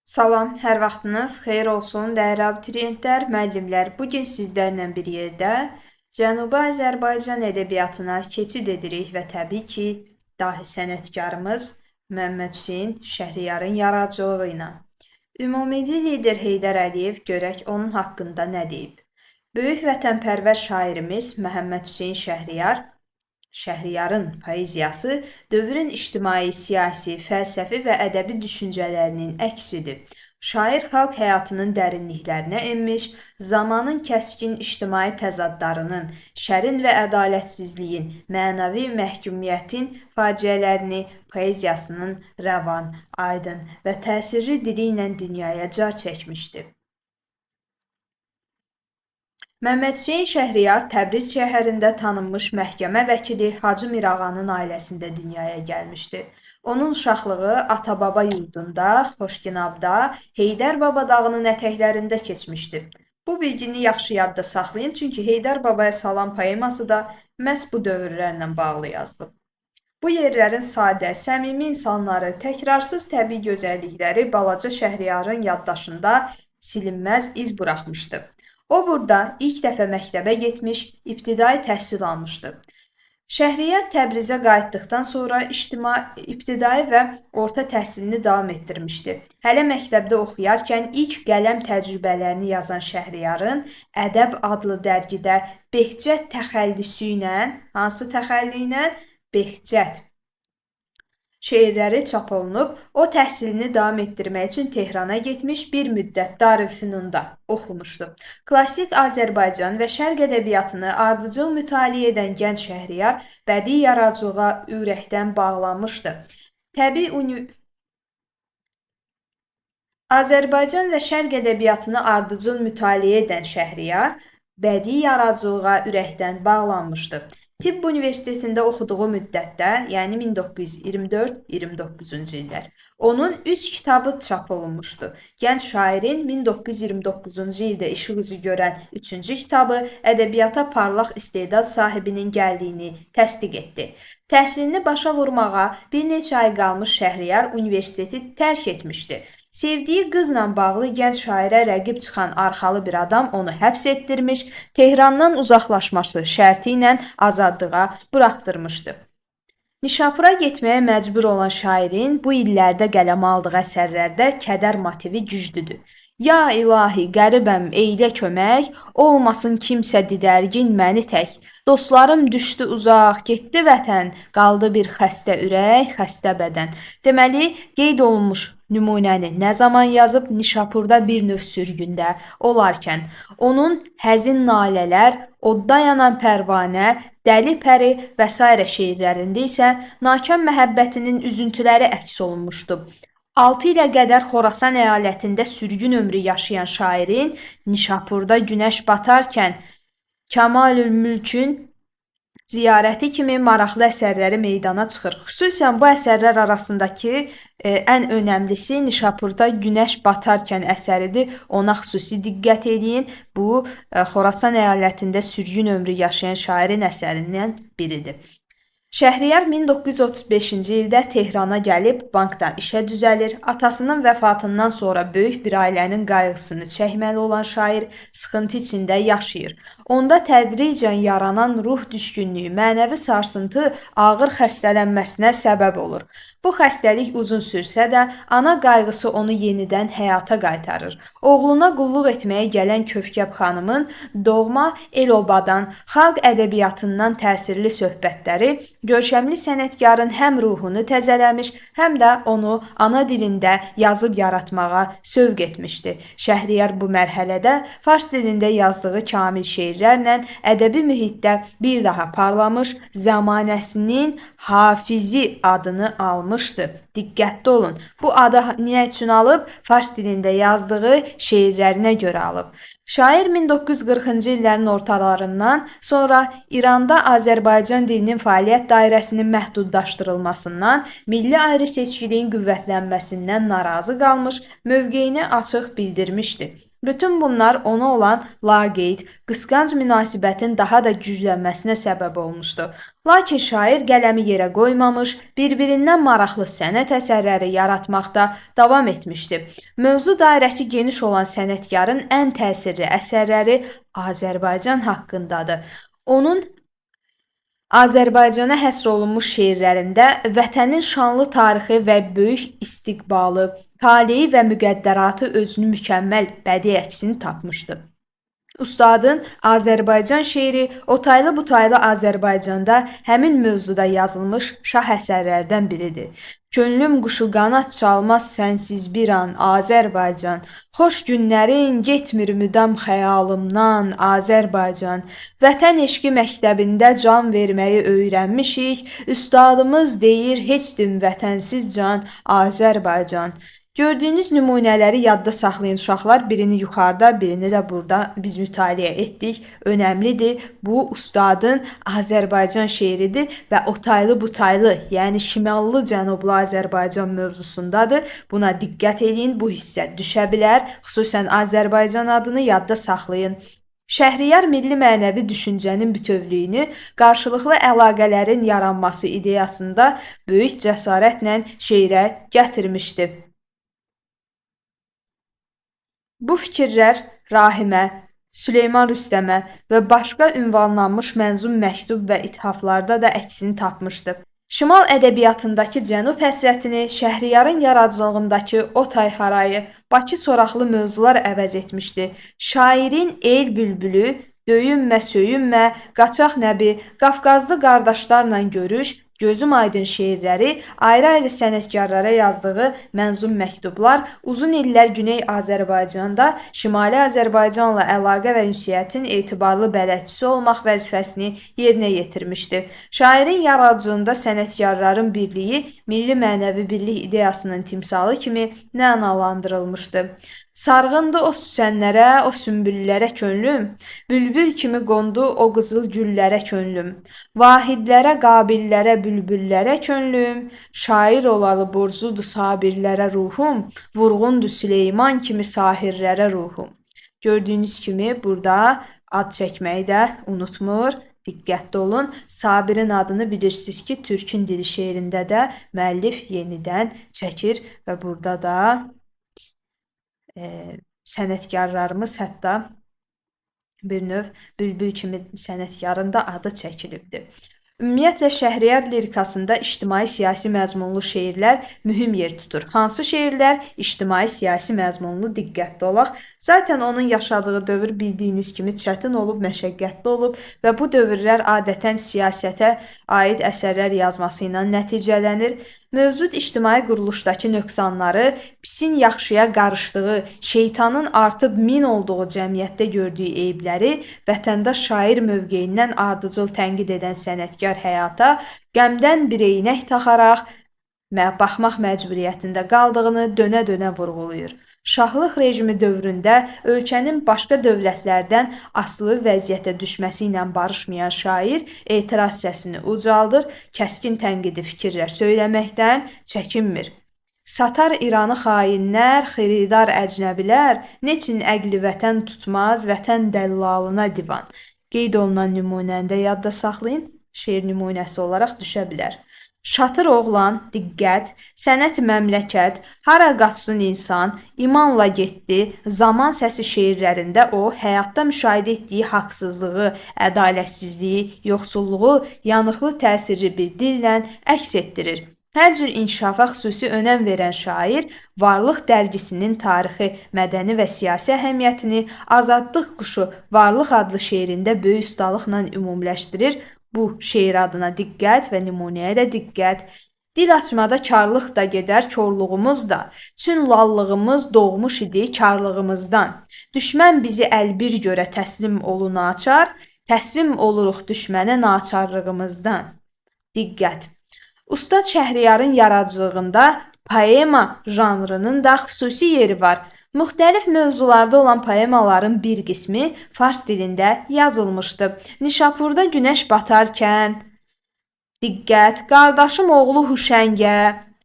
Salam, hər vaxtınız xeyir olsun, dəyərli abituriyentlər, müəllimlər. Bu gün sizlərlə bir yerdə Cənubi Azərbaycan ədəbiyyatına keçid edirik və təbii ki, dahi sənətkarımız Məmməd Hüseyn Şəhriyarın yaradıcılığı ilə. Ümummilli lider Heydər Əliyev görək onun haqqında nə deyib. Böyük vətənpərvər şairimiz Məhəmməd Hüseyn Şəhriyarın poeziyası dövrün ictimai, siyasi, fəlsəfi və ədəbi düşüncələrinin əksidir. Şair xalq həyatının dərinliklərinə enmiş, zamanın kəskin ictimai təzadlarının, şərin və ədalətsizliyin, mənəvi məhkumiyyətin faciələrini poeziyasının rəvan, aydın və təsirli dili ilə dünyaya car çəkmişdir. Məmməd Hüseyn Şəhriyar Təbriz şəhərində tanınmış məhkəmə vəkili Hacı Mirağanın ailəsində dünyaya gəlmişdi. Onun uşaqlığı ata-baba yurdunda, Xoşginabda, Heydər Baba dağının ətəklərində keçmişdi. Bu bilgini yaxşı yadda saxlayın, çünki Heydər Babaya salam poeması da məhz bu dövrlərlə bağlı yazılıb. Bu yerlərin sadə, səmimi insanları, təkrarsız təbii gözəllikləri balaca Şəhriyarın yaddaşında silinməz iz buraxmışdı. O burada ilk dəfə məktəbə getmiş, ibtidai təhsil almışdı. Şəhriyar Təbrizə qayıtdıqdan sonra ibtidai və orta təhsilini davam etdirmişdi. Hələ məktəbdə oxuyarkən ilk qələm təcrübələrini yazan Şəhriyarın Ədəb adlı dərgidə Behcət təxəllüsü ilə, hansı təxəlli ilə? Behcət şeirləri çap olunub, o təhsilini davam etdirmək üçün Tehrana getmiş, bir müddət Darülfünunda oxumuşdu. Klassik Azərbaycan və Şərq ədəbiyyatını ardıcıl mütaliə edən gənc Şəhriyar bədii yaradıcılığa ürəkdən bağlanmışdı. Azərbaycan və Şərq ədəbiyyatını ardıcıl mütaliə edən Şəhriyar bədii yaradıcılığa ürəkdən bağlanmışdı. Tibb Universitetində oxuduğu müddətdə, yəni 1924-29-cu illər, onun 3 kitabı çap olunmuşdu. Gənc şairin 1929-cu ildə işıq üzü görən 3-cü kitabı ədəbiyyata parlaq istedad sahibinin gəldiyini təsdiq etdi. Təhsilini başa vurmağa bir neçə ay qalmış Şəhriyar universiteti tərk etmişdi. Sevdiyi qızla bağlı gənc şairə rəqib çıxan arxalı bir adam onu həbs etdirmiş, Tehrandan uzaqlaşması şərti ilə azadlığa buraxdırmışdı. Nişapura getməyə məcbur olan şairin bu illərdə qələm aldığı əsərlərdə kədər motivi güclüdür. Ya ilahi, qəribəm, eylə kömək, olmasın kimsə didərgin məni tək. Dostlarım düşdü uzaq, getdi vətən, qaldı bir xəstə ürək, xəstə bədən. Deməli, qeyd olunmuş nümunəni nə zaman yazıb? Nişapurda bir növ sürgündə olarkən. Onun həzin nalələr, odda yanan pərvanə, dəli pəri və s. şeirlərində isə nakam məhəbbətinin üzüntüləri əks olunmuşdu. 6 ilə qədər Xorasan əyalətində sürgün ömrü yaşayan şairin Nişapurda günəş batarkən Kəmalül-Mülkün ziyarəti kimi maraqlı əsərləri meydana çıxır. Xüsusən bu əsərlər arasındakı ən önəmlisi Nişapurda günəş batarkən əsəridir. Ona xüsusi diqqət edin. Bu, Xorasan əyalətində sürgün ömrü yaşayan şairin əsərindən biridir. Şəhriyar 1935-ci ildə Tehrana gəlib, bankda işə düzəlir. Atasının vəfatından sonra böyük bir ailənin qayğısını çəkməli olan şair sıxıntı içində yaşayır. Onda tədricən yaranan ruh düşkünlüyü, mənəvi sarsıntı ağır xəstələnməsinə səbəb olur. Bu xəstəlik uzun sürsə də, ana qayğısı onu yenidən həyata qaytarır. Oğluna qulluq etməyə gələn Kövkəb xanımın doğma el-obadan, xalq ədəbiyyatından təsirli söhbətləri görkəmli sənətkarın həm ruhunu təzələmiş, həm də onu ana dilində yazıb yaratmağa sövq etmişdi. Şəhriyar bu mərhələdə fars dilində yazdığı kamil şeirlərlə ədəbi mühitdə bir daha parlamış, zamanəsinin Hafizi adını almışdı. Diqqətli olun. Bu adı nə üçün alıb? Fars dilində yazdığı şeirlərinə görə alıb. Şair 1940-cı illərin ortalarından sonra İranda Azərbaycan dilinin fəaliyyət dairəsinin məhdudlaşdırılmasından, milli ayrı-seçkiliyin qüvvətlənməsindən narazı qalmış, mövqeyini açıq bildirmişdi. Bütün bunlar ona olan laqeyd, qısqanc münasibətin daha da güclənməsinə səbəb olmuşdu. Lakin şair qələmi yerə qoymamış, bir-birindən maraqlı sənət əsərləri yaratmaqda davam etmişdi. Mövzu dairəsi geniş olan sənətkarın ən təsirli əsərləri Azərbaycan haqqındadır. Onun Azərbaycana həsr olunmuş şeirlərində vətənin şanlı tarixi və böyük istiqbalı, taleyi və müqəddəratı özünü mükəmməl bədii əksini tapmışdı. Ustadın Azərbaycan şeiri otaylı butaylı Azərbaycanda həmin mövzuda yazılmış şah əsərlərdən biridir. Könlüm quşu qanad çalmaz sənsiz bir an Azərbaycan. Xoş günlərin getmir müdam xəyalımdan Azərbaycan. Vətən eşqi məktəbində can verməyi öyrənmişik. Üstadımız deyir heç din vətənsiz can Azərbaycan. Gördüyünüz nümunələri yadda saxlayın uşaqlar. Birini yuxarıda, birini də burada biz mütaliə etdik. Önəmlidir. Bu ustadın Azərbaycan şeiridir və otaylı butaylı, yəni şimallı cənublu Azərbaycan mövzusundadır. Buna diqqət edin. Bu hissə düşə bilər. Xüsusən Azərbaycan adını yadda saxlayın. Şəhriyar milli mənəvi düşüncənin bütövlüyünü, qarşılıqlı əlaqələrin yaranması ideyasında böyük cəsarətlə şeirə gətirmişdi. Bu fikirlər Rahimə, Süleyman Rüstəmə və başqa ünvanlanmış mənzum məktub və ithaflarda da əksini tapmışdı. Şimal ədəbiyyatındakı cənub həsrətini Şəhriyarın yaradıcılığındakı Otay harayı, Bakı soraqlı mövzular əvəz etmişdi. Şairin El bülbülü, Döyünmə, söyünmə, Qaçaq Nəbi, Qafqazlı qardaşlarla görüş, Gözüm aydın şeirləri, ayrı-ayrı sənətkarlara yazdığı mənzum məktublar uzun illər Güney Azərbaycanda Şimali Azərbaycanla əlaqə və ünsiyyətin etibarlı bələdçisi olmaq vəzifəsini yerinə yetirmişdi. Şairin yaradıcılığında sənətkarların birliyi, milli mənəvi birlik ideyasının timsalı kimi mənalandırılmışdı. Sarğındı o süsənlərə, o sümbüllərə könlüm, bülbül kimi qondu o qızıl güllərə könlüm, vahidlərə, qabillərə, bülbüllərə könlüm, şair olalı borcudur sabirlərə ruhum, vurğundur Süleyman kimi sahirlərə ruhum. Gördüyünüz kimi burada ad çəkməyi də unutmur. Diqqətli olun. Sabirin adını bilirsiniz ki, Türkün dili şeirində də müəllif yenidən çəkir və burada da sənətkarlarımız hətta bir növ bülbül kimi sənətkarın da adı çəkilibdir. Ümumiyyətlə Şəhriyar lirikasında ictimai-siyasi məzmunlu şeirlər mühüm yer tutur. Hansı şeirlər ictimai-siyasi məzmunlu? Diqqətli olaq. Zaten onun yaşadığı dövr bildiyiniz kimi çətin olub, məşəqqətli olub və bu dövrlər adətən siyasətə aid əsərlər yazması ilə nəticələnir. Mövcud ictimai quruluşdakı nöqsanları, pisin yaxşıya qarışdığı, şeytanın artıb min olduğu cəmiyyətdə gördüyü eybləri vətəndaş şair mövqeyindən ardıcıl tənqid edən sənətkar həyata qəmdən bir eynək taxaraq baxmaq məcburiyyətində qaldığını dönə-dönə vurğulayır. Şahlıq rejimi dövründə ölkənin başqa dövlətlərdən asılı vəziyyətə düşməsi ilə barışmayan şair etiraz səsini ucaldır, kəskin tənqidi fikirlər söyləməkdən çəkinmir. Satar İranı xainlər, xiridar əcnəbilər, neçin əqli vətən tutmaz, vətən dəllalına divan. Qeyd olunan nümunəni də yadda saxlayın, şeir nümunəsi olaraq düşə bilər. Şatır oğlan, diqqət, sənət məmləkət, hara qaçsın insan, imanla getdi, zaman səsi şeirlərində o, həyatda müşahidə etdiyi haqsızlığı, ədalətsizliyi, yoxsulluğu yanıqlı təsirli bir dillə əks etdirir. Hər cür inkişafa xüsusi önəm verən şair, Varlıq dərgisinin tarixi, mədəni və siyasi əhəmiyyətini Azadlıq quşu Varlıq adlı şeirində böyük ustalıqla ümumiləşdirir. Bu şeir adına diqqət və nümunəyə də diqqət. Dil açmada karlıq da gedər, korluğumuz da. Çün lallığımız doğmuş idi karlığımızdan. Düşmən bizi əlbir görə təslim olun açar, təslim oluruq düşmənə naçarlığımızdan. Diqqət. Ustad Şəhriyarın yaradıcılığında poema janrının da xüsusi yeri var. Müxtəlif mövzularda olan poemaların bir qismi fars dilində yazılmışdı. Nişapurda günəş batarkən, diqqət, qardaşım oğlu Huşəngə,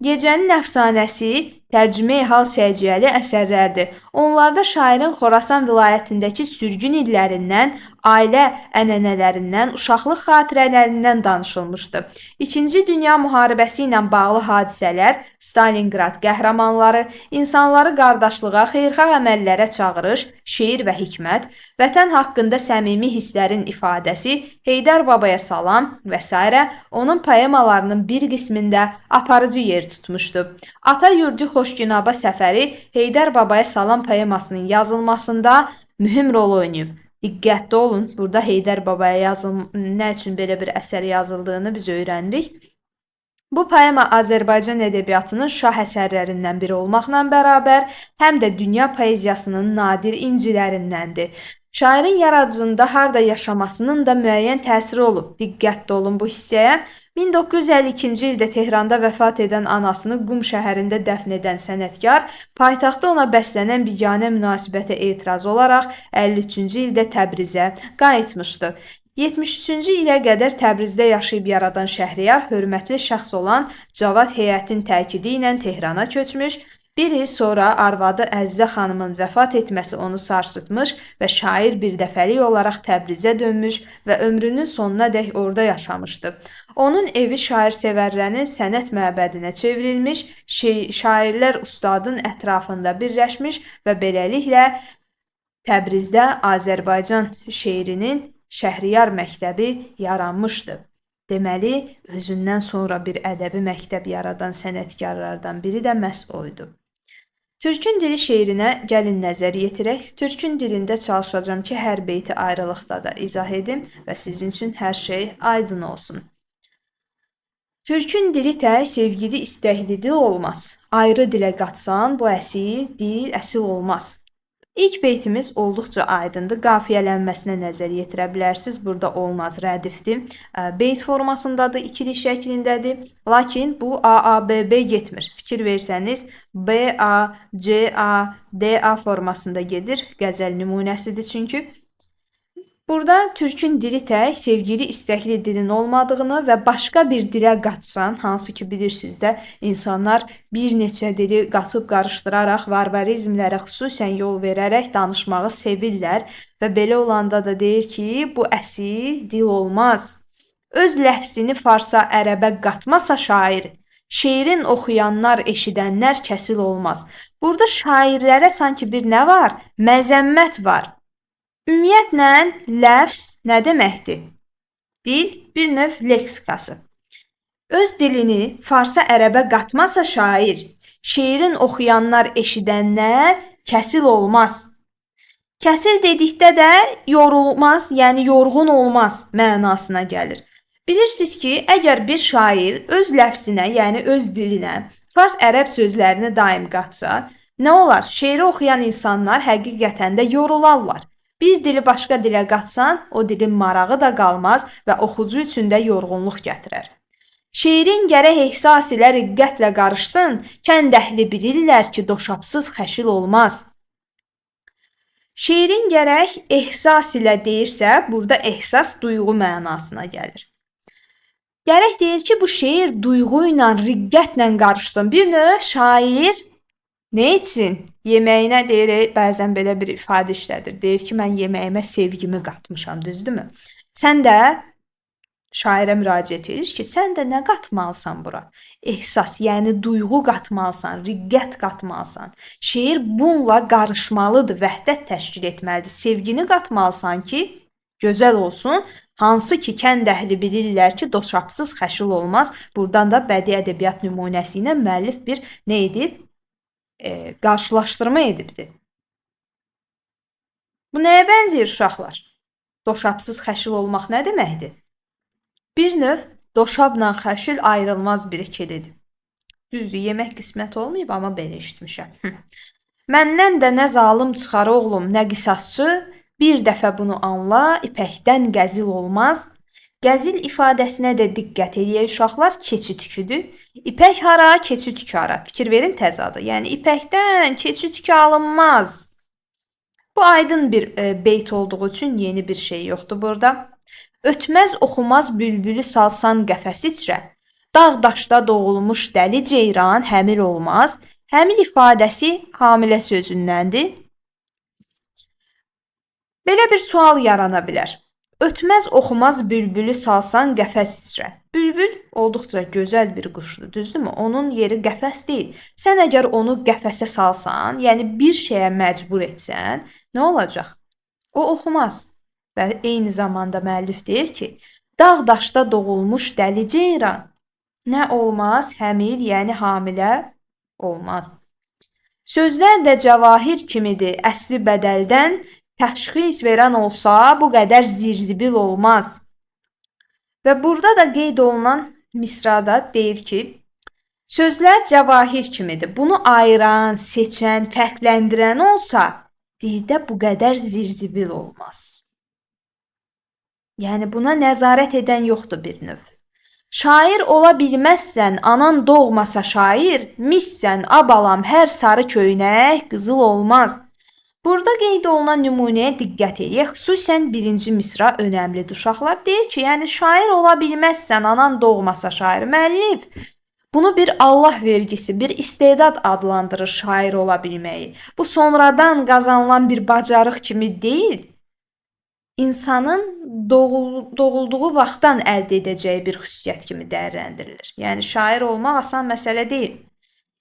gecənin əfsanəsi, tərcümeyi hal səciyyəli əsərlərdir. Onlarda şairin Xorasan vilayətindəki sürgün illərindən, ailə ənənələrindən, uşaqlıq xatirələrindən danışılmışdı. İkinci Dünya müharibəsi ilə bağlı hadisələr, Stalinqrad qəhrəmanları, insanları qardaşlığa, xeyirxah əməllərə çağırış, şeir və hikmət, vətən haqqında səmimi hisslərin ifadəsi, Heydər Babaya salam və s. onun poemalarının bir qismində aparıcı yer tutmuşdu. Ata yurdu Xoşgünaba səfəri Heydər Babaya salam poemasının yazılmasında mühüm rol oynayıb. Diqqətli olun, burada Heydər Babaya nə üçün belə bir əsər yazıldığını biz öyrəndik. Bu poema Azərbaycan ədəbiyyatının şah əsərlərindən biri olmaqla bərabər, həm də dünya poeziyasının nadir incilərindəndir. Şairin yaradıcında harda yaşamasının da müəyyən təsiri olub. Diqqətli olun bu hissəyə. 1952-ci ildə Tehranda vəfat edən anasını Qum şəhərində dəfn edən sənətkar, paytaxtda ona bəslənən biganə münasibətə etiraz olaraq 53-cü ildə Təbrizə qayıtmışdı. 73-cü ilə qədər Təbrizdə yaşayıb yaradan Şəhriyar hörmətli şəxs olan Cavad Heyətin təkidi ilə Tehrana köçmüş, bir il sonra arvadı Əzizə xanımın vəfat etməsi onu sarsıtmış və şair birdəfəlik olaraq Təbrizə dönmüş və ömrünün sonunadək orada yaşamışdı. Onun evi şairsevərlərin sənət məbədinə çevrilmiş, şairlər ustadın ətrafında birləşmiş və beləliklə Təbrizdə Azərbaycan şeirinin Şəhriyar məktəbi yaranmışdı. Deməli, özündən sonra bir ədəbi məktəb yaradan sənətkarlardan biri də məhz oydu. Türkün dili şeirinə gəlin nəzər yetirək. Türkün dilində çalışacağım ki, hər beyti ayrılıqda da izah edim və sizin üçün hər şey aydın olsun. Türkün dili tək sevgili istəkli dil olmaz. Ayrı dilə qatsan, bu əsil dil əsil olmaz. İlk beytimiz olduqca aydındır. Qafiyələnməsinə nəzər yetirə bilərsiniz. Burada olmaz rədifdir. Beyt formasındadır, ikili şəklindədir. Lakin bu A-A-B-B getmir. Fikir versəniz, B-A, C-A, D-A formasında gedir. Qəzəl nümunəsidir çünki. Burada türkün dili tək sevgili istəkli dilin olmadığını və başqa bir dilə qatsan, hansı ki bilirsiniz də, insanlar bir neçə dili qatıb qarışdıraraq, varvarizmlərə xüsusən yol verərək danışmağı sevirlər və belə olanda da deyir ki, bu əsil dil olmaz. Öz ləfzini farsa, ərəbə qatmasa şair, şeirin oxuyanlar, eşidənlər kəsil olmaz. Burada şairlərə sanki bir nə var? Məzəmmət var. Ümumiyyətlə, ləfz nə deməkdir? Dil bir növ leksikası. Öz dilini farsa ərəbə qatmasa şair, şeirin oxuyanlar, eşidənlər kəsil olmaz. Kəsil dedikdə də yorulmaz, yəni yorğun olmaz mənasına gəlir. Bilirsiniz ki, əgər bir şair öz ləfzinə, yəni öz dilinə fars-ərəb sözlərini daim qatsa, nə olar? Şeiri oxuyan insanlar həqiqətən də yorularlar. Bir dili başqa dilə qatsan, o dilin marağı da qalmaz və oxucu üçün də yorğunluq gətirər. Şeirin gərək ehsas ilə riqqətlə qarışsın, kənd əhli bilirlər ki, doşabsız xəşil olmaz. Şeirin gərək ehsas ilə deyirsə, burada ehsas duyğu mənasına gəlir. Gərək deyir ki, bu şeir duyğu ilə, riqqətlə qarışsın. Bir növ şair nə etsin? Yeməyinə deyir, bəzən belə bir ifadə işlədir. Deyir ki, mən yeməyimə sevgimi qatmışam, düzdürmü? Sən də şairə müraciət edir ki, sən də nə qatmalısan bura? Ehsas, yəni duyğu qatmalısan, riqqət qatmalısan. Şeir bununla qarışmalıdır, vəhdət təşkil etməlidir. Sevgini qatmalısan ki, gözəl olsun. Hansı ki, kənd əhli bilirlər ki, doşabsız xəşil olmaz. Buradan da bədii ədəbiyyat nümunəsi ilə müəllif bir nə edib? Qarşılaşdırma edibdir. Bu nəyə bənzəyir uşaqlar? Doşabsız xəşil olmaq nə deməkdir? Bir növ doşabla xəşil ayrılmaz bir ikilidir. Düzdür, yemək qismət olmayıb, amma belə eşitmişəm. Məndən də nə zalım çıxar oğlum, nə qisasçı, bir dəfə bunu anla, ipəkdən qəzil olmaz. Qəzil ifadəsinə də diqqət edək uşaqlar, keçi tüküdür. İpək hara, keçi tükü hara. Fikir verin təzadı. Yəni ipəkdən keçi tükü alınmaz. Bu aydın bir beyt olduğu üçün yeni bir şey yoxdur burada. Ötməz oxumaz bülbülü salsan qəfəs içrə. Dağ daşda doğulmuş dəli ceyran həmil olmaz. Həmin ifadəsi hamilə sözündəndir. Belə bir sual yarana bilər. Ötməz oxumaz bülbülü salsan qəfəs içrə. Bülbül olduqca gözəl bir quşdur, düzdürmü? Onun yeri qəfəs deyil. Sən əgər onu qəfəsə salsan, yəni bir şeyə məcbur etsən, nə olacaq? O oxumaz. Və eyni zamanda müəllif deyir ki, dağ daşda doğulmuş dəli ceyran nə olmaz? Həmil, yəni hamilə olmaz. Sözlər də cəvahir kimidir, əsli bədəldən təşxis verən olsa, bu qədər zirzibil olmaz. Və burada da qeyd olunan misrada deyir ki, sözlər cəvahir kimidir. Bunu ayıran, seçən, fərqləndirən olsa, dildə bu qədər zirzibil olmaz. Yəni buna nəzarət edən yoxdur bir növ. Şair ola bilməzsən, anan doğmasa şair, missən, abalam, hər sarı köynək qızıl olmaz. Burada qeyd olunan nümunəyə diqqət edək. Xüsusən birinci misra önəmlidir uşaqlar. Deyir ki, yəni şair ola bilməzsən, anan doğmasa şair. Müəllif bunu bir Allah vergisi, bir istedad adlandırır şair ola bilməyi. Bu sonradan qazanılan bir bacarıq kimi deyil. İnsanın doğulduğu vaxtdan əldə edəcəyi bir xüsusiyyət kimi dəyərləndirilir. Yəni şair olmaq asan məsələ deyil.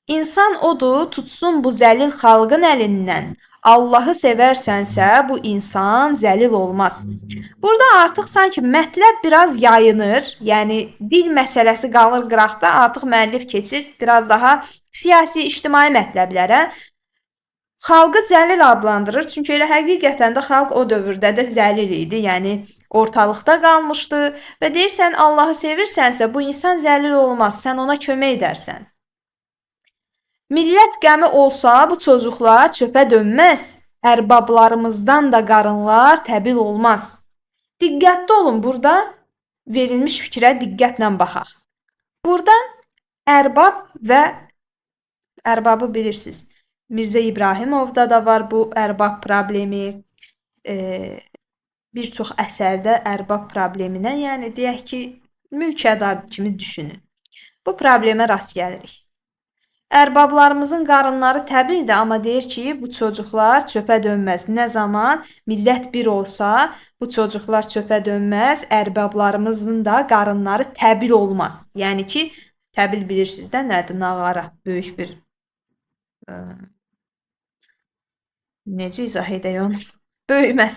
İnsan odur, tutsun bu zəlil xalqın əlindən. Allahı sevərsənsə, bu insan zəlil olmaz. Burada artıq sanki mətləb biraz yayınır. Yəni dil məsələsi qalır qıraqda, artıq müəllif keçir biraz daha siyasi, ictimai mətləblərə. Xalqı zəlil adlandırır, çünki elə həqiqətən də xalq o dövrdə də zəlil idi, yəni ortalıqda qalmışdı və deyirsən Allahı sevirsənsə, bu insan zəlil olmaz, sən ona kömək edərsən. Millət qəmi olsa, bu çocuqlar çöpə dönməz, ərbablarımızdan da qarınlar təbil olmaz. Diqqətli olun, burada verilmiş fikrə diqqətlə baxaq. Burada ərbab və ərbabı bilirsiniz. Mirzə İbrahimovda da var bu ərbab problemi. Bir çox əsərdə ərbab probleminə, yəni deyək ki, mülkədar kimi düşünün. Bu problemə rast gəlirik. Ərbablarımızın qarınları təbildir, amma deyir ki, bu çocuqlar çöpə dönməz. Nə zaman millət bir olsa, bu çocuqlar çöpə dönməz, ərbablarımızın da qarınları təbil olmaz. Yəni ki, təbil bilirsiniz də nədir? Nağara, böyük bir necə izah edək onu? Böyüməz.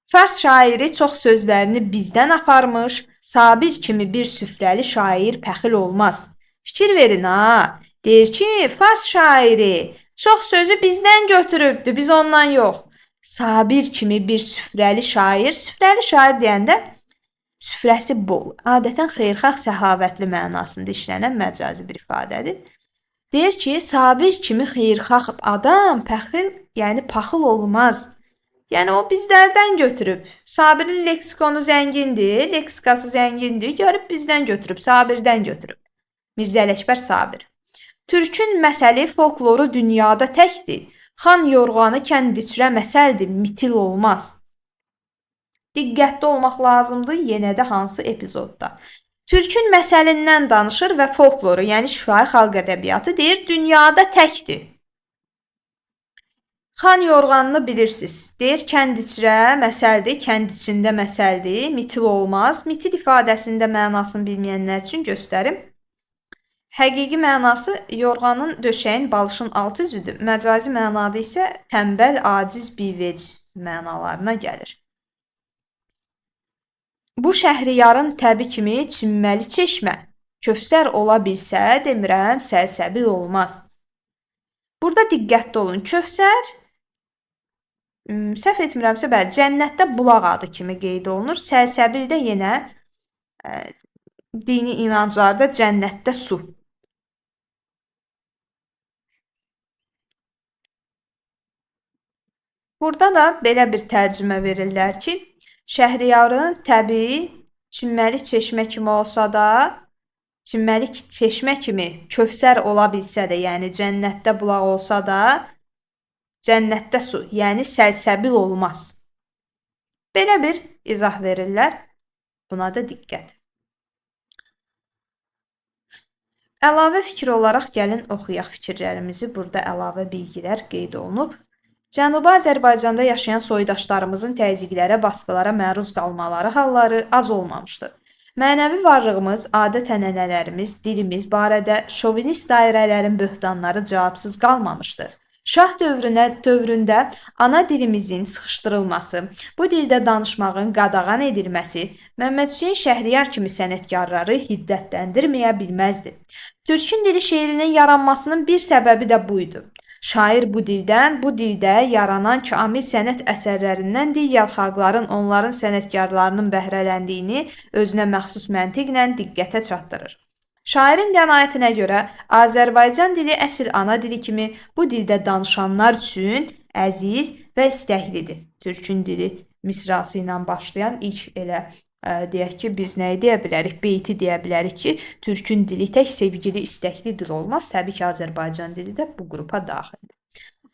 Fars şairi çox sözlərini bizdən aparmış, Sabir kimi bir süfrəli şair pəxil olmaz. Fikir verin ha. Deyir ki, Fars şairi çox sözü bizdən götürübdü, biz ondan yox. Sabir kimi bir süfrəli şair deyəndə süfrəsi bol, adətən xeyirxah, səxavətli mənasında işlənən məcazi bir ifadədir. Deyir ki, Sabir kimi xeyirxah adam pəxil, yəni paxıl olmaz. Yəni o bizlərdən götürüb. Sabirin leksikonu zəngindir, leksikası zəngindir, görüb bizdən götürüb, Sabirdən götürüb. Mirzə Ələkbər Sabir. Türkün məsəli, folkloru dünyada təkdir. Xan yorğanı kəndiçrə məsəldir, mitil olmaz. Diqqətli olmaq lazımdır yenə də hansı epizodda. Türkün məsəlindən danışır və folkloru, yəni şifahi xalq ədəbiyyatı deyir, dünyada təkdir. Xan yorğanını bilirsiniz. Deyir, kəndiçrə məsəldir, kənd içində məsəldir, mitil olmaz. Mitil ifadəsində mənasını bilməyənlər üçün göstərim. Həqiqi mənası yorğanın, döşəyin, balışın altı üzüdür. Məcazi mənada isə tənbəl, aciz, bivec mənalarına gəlir. Bu şəhriyarın təbi kimi çimməli çeşmə, köfsər ola bilsə, demirəm, səlsəbil olmaz. Burada diqqətli olun, köfsər, səhv etmirəmsə, bəli, cənnətdə bulaq adı kimi qeyd olunur. Səlsəbildə yenə dini inanclarda cənnətdə su. Burada da belə bir tərcümə verirlər ki, şəhriyarın təbii çimməli çeşmə kimi olsa da, çimməli çeşmə kimi köfsər ola bilsə də, yəni cənnətdə bulaq olsa da, cənnətdə su, yəni səlsəbil olmaz. Belə bir izah verirlər. Buna da diqqət. Əlavə fikir olaraq gəlin oxuyaq fikirlərimizi. Burada əlavə bilgilər qeyd olunub. Cənubi Azərbaycanda yaşayan soydaşlarımızın təzyiqlərə, basqılara məruz qalmaları halları az olmamışdır. Mənəvi varlığımız, adət-ənənələrimiz, dilimiz barədə şovinist dairələrin böhtanları cavabsız qalmamışdır. Şah dövründə ana dilimizin sıxışdırılması, bu dildə danışmağın qadağan edilməsi Məmməd Hüseyn Şəhriyar kimi sənətkarları hiddətləndirməyə bilməzdi. Türkün dili şeirinin yaranmasının bir səbəbi də buydu. Şair bu dildə yaranan kamil sənət əsərlərindən digər xalqların onların sənətkarlarının bəhrələndiyini özünə məxsus məntiqlə diqqətə çatdırır. Şairin qənaətinə görə Azərbaycan dili əsl ana dili kimi bu dildə danışanlar üçün əziz və istəklidir. Türkün dili misrası ilə başlayan ilk elə deyək ki, biz nəyi deyə bilərik? Beyti deyə bilərik ki, Türkün dili tək sevgili, istəkli dil olmaz. Təbii ki, Azərbaycan dili də bu qrupa daxildir.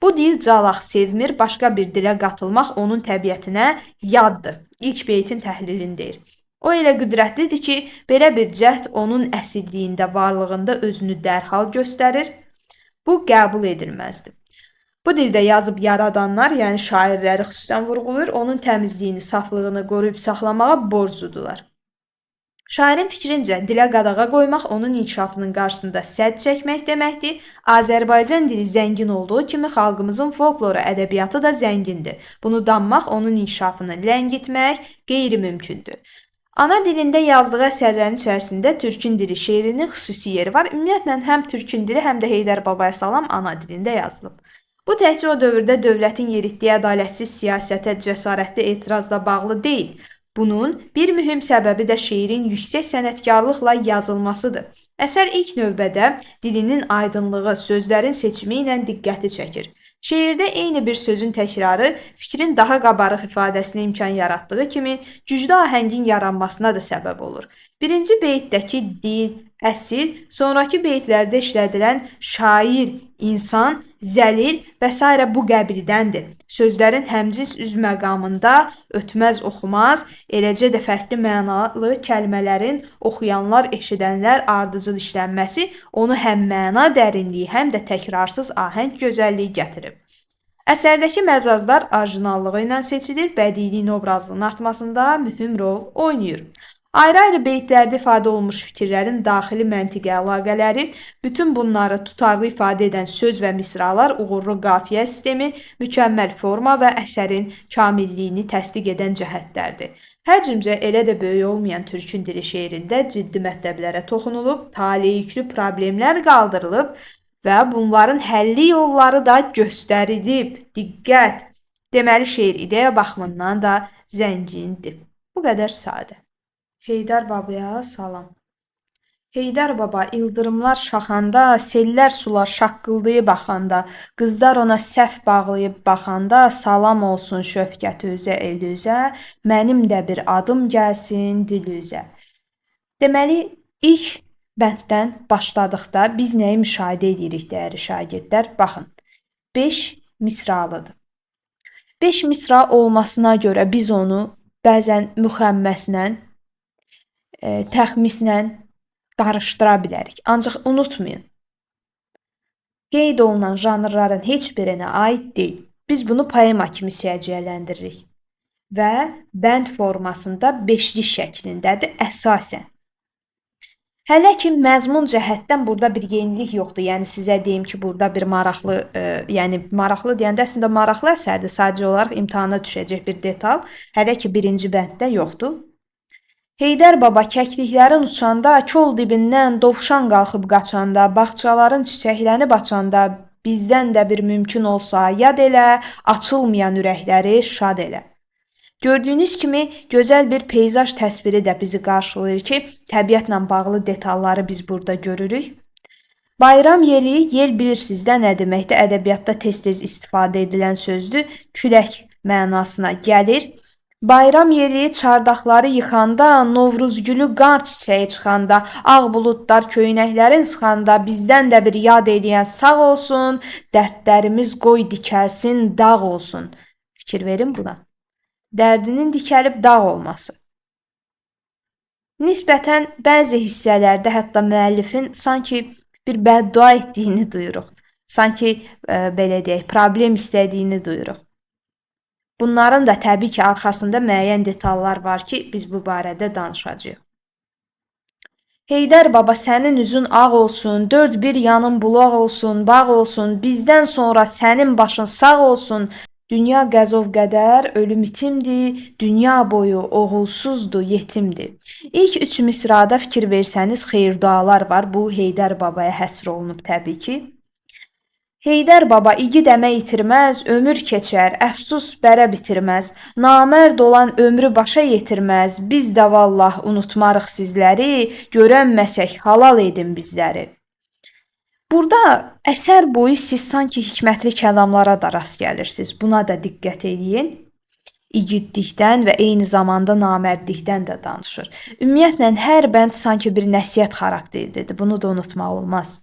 Bu dil calaq sevmir, başqa bir dilə qatılmaq onun təbiətinə yaddır. İlk beytin təhlilini deyir. O elə qüdrətlidir ki, belə bir cəhd onun əsilliyində, varlığında özünü dərhal göstərir. Bu qəbul edilməzdir. Bu dildə yazıb yaradanlar, yəni şairləri xüsusən vurğulayır, onun təmizliyini, saflığını qoruyub saxlamağa borcludular. Şairin fikrincə, dilə qadağa qoymaq onun inkişafının qarşısında sədd çəkmək deməkdir. Azərbaycan dili zəngin olduğu kimi xalqımızın folkloru ədəbiyyatı da zəngindir. Bunu danmaq, onun inkişafını ləngitmək qeyri-mümkündür. Ana dilində yazdığı əsərlərin içərisində Türkün dili şeirinin xüsusi yeri var. Ümumiyyətlə, həm Türkün dili, həm də Heydər Babaya salam ana dilində yazılıb. Bu təkcə o dövrdə dövlətin yeritdiyi ədalətsiz siyasətə cəsarətli etirazla bağlı deyil. Bunun bir mühüm səbəbi də şeirin yüksək sənətkarlıqla yazılmasıdır. Əsər ilk növbədə dilinin aydınlığı, sözlərin seçimi ilə diqqəti çəkir. Şeirdə eyni bir sözün təkrarı fikrin daha qabarıq ifadəsinə imkan yaratdığı kimi güclü ahəngin yaranmasına da səbəb olur. Birinci beytdəki dil, əsil, sonraki beytlərdə işlədilən şair, insan, zəlil və s. bu qəbildəndir. Sözlərin həmcins üz məqamında ötməz oxumaz, eləcə də fərqli mənalı kəlmələrin oxuyanlar, eşidənlər ardıcıl işlənməsi onu həm məna dərinliyi, həm də təkrarsız ahəng gözəlliyi gətirib. Əsərdəki məcazlar orijinallığı ilə seçilir, bədiliyin obrazlığının artmasında mühüm rol oynayır. Ayrı-ayrı beytlərdə ifadə olunmuş fikirlərin daxili məntiqi əlaqələri, bütün bunları tutarlı ifadə edən söz və misralar, uğurlu qafiyə sistemi, mükəmməl forma və əsərin kamilliyini təsdiq edən cəhətlərdir. Həcmcə elə də böyük olmayan Türkün dili şeirində ciddi mətləblərə toxunulub, taleyüklü problemlər qaldırılıb və bunların həlli yolları da göstərilib. Diqqət! Deməli, şeir ideya baxımından da zəngindir. Bu qədər sadə. Heydər Babaya salam. Heydər Baba ildırımlar şaxanda, sellər sular şaqqıldayıb baxanda, qızlar ona səhv bağlayıb baxanda, salam olsun şöfqəti üzə el üzə, mənim də bir adım gəlsin dil üzə. Deməli, ilk bənddən başladıqda biz nəyi müşahidə edirik dəyərli şagirdlər? Baxın, 5 misralıdır. 5 misra olmasına görə biz onu bəzən müxəmməslə, təxmislə qarışdıra bilərik. Ancaq unutmayın, qeyd olunan janrların heç birinə aid deyil. Biz bunu poema kimi səciyyələndiririk və bənd formasında beşlik şəklindədir əsasən. Hələ ki, məzmun cəhətdən burada bir yenilik yoxdur. Yəni, sizə deyim ki, burada bir maraqlı, maraqlı deyəndə əslində maraqlı əsərdir. Sadəcə olaraq imtahana düşəcək bir detal. Hələ ki, birinci bənddə yoxdur. Heydər Baba kəkliklərin uçanda, kol dibindən dovşan qalxıb qaçanda, bağçaların çiçəklənib açanda, bizdən də bir mümkün olsa yad elə, açılmayan ürəkləri şad elə. Gördüyünüz kimi, gözəl bir peyzaj təsviri də bizi qarşılayır ki, təbiətlə bağlı detalları biz burada görürük. Bayram yeli, yel bilirsiniz də nə deməkdir? Ədəbiyyatda tez-tez istifadə edilən sözdür. Külək mənasına gəlir. Bayram yeli çardaqları yıxanda, Novruzgülü qar çiçəyi çıxanda, ağ buludlar köynəklərin sıxanda, bizdən də bir yad eləyən sağ olsun, dərdlərimiz qoy dikəlsin, dağ olsun. Fikir verin buna. Dərdinin dikəlib dağ olması. Nisbətən bəzi hissələrdə hətta müəllifin sanki bir bəddua etdiyini duyuruq. Sanki belə deyək, problem istədiyini duyuruq. Bunların da təbii ki, arxasında müəyyən detallar var ki, biz bu barədə danışacağıq. Heydər baba sənin üzün ağ olsun, dörd bir yanın bulaq olsun, bağ olsun, bizdən sonra sənin başın sağ olsun. Dünya qəzov qədər ölüm itimdir, dünya boyu oğulsuzdur, yetimdir. İlk üç misrada fikir versəniz xeyir-dualar var. Bu Heydər babaya həsr olunub təbii ki. Heydər baba igid əmək itirməz, ömür keçər, əfsus bərə bitirməz. Namərd olan ömrü başa yetirməz. Biz də vallah unutmarıq sizləri, görənməsək halal edin bizləri. Burada əsər boyu siz sanki hikmətli kəlamlara da rast gəlirsiniz. Buna da diqqət edin. İgidlikdən və eyni zamanda namərdlikdən də danışır. Ümumiyyətlə hər bənd sanki bir nəsihət xarakterlidir. Bunu da unutmaq olmaz.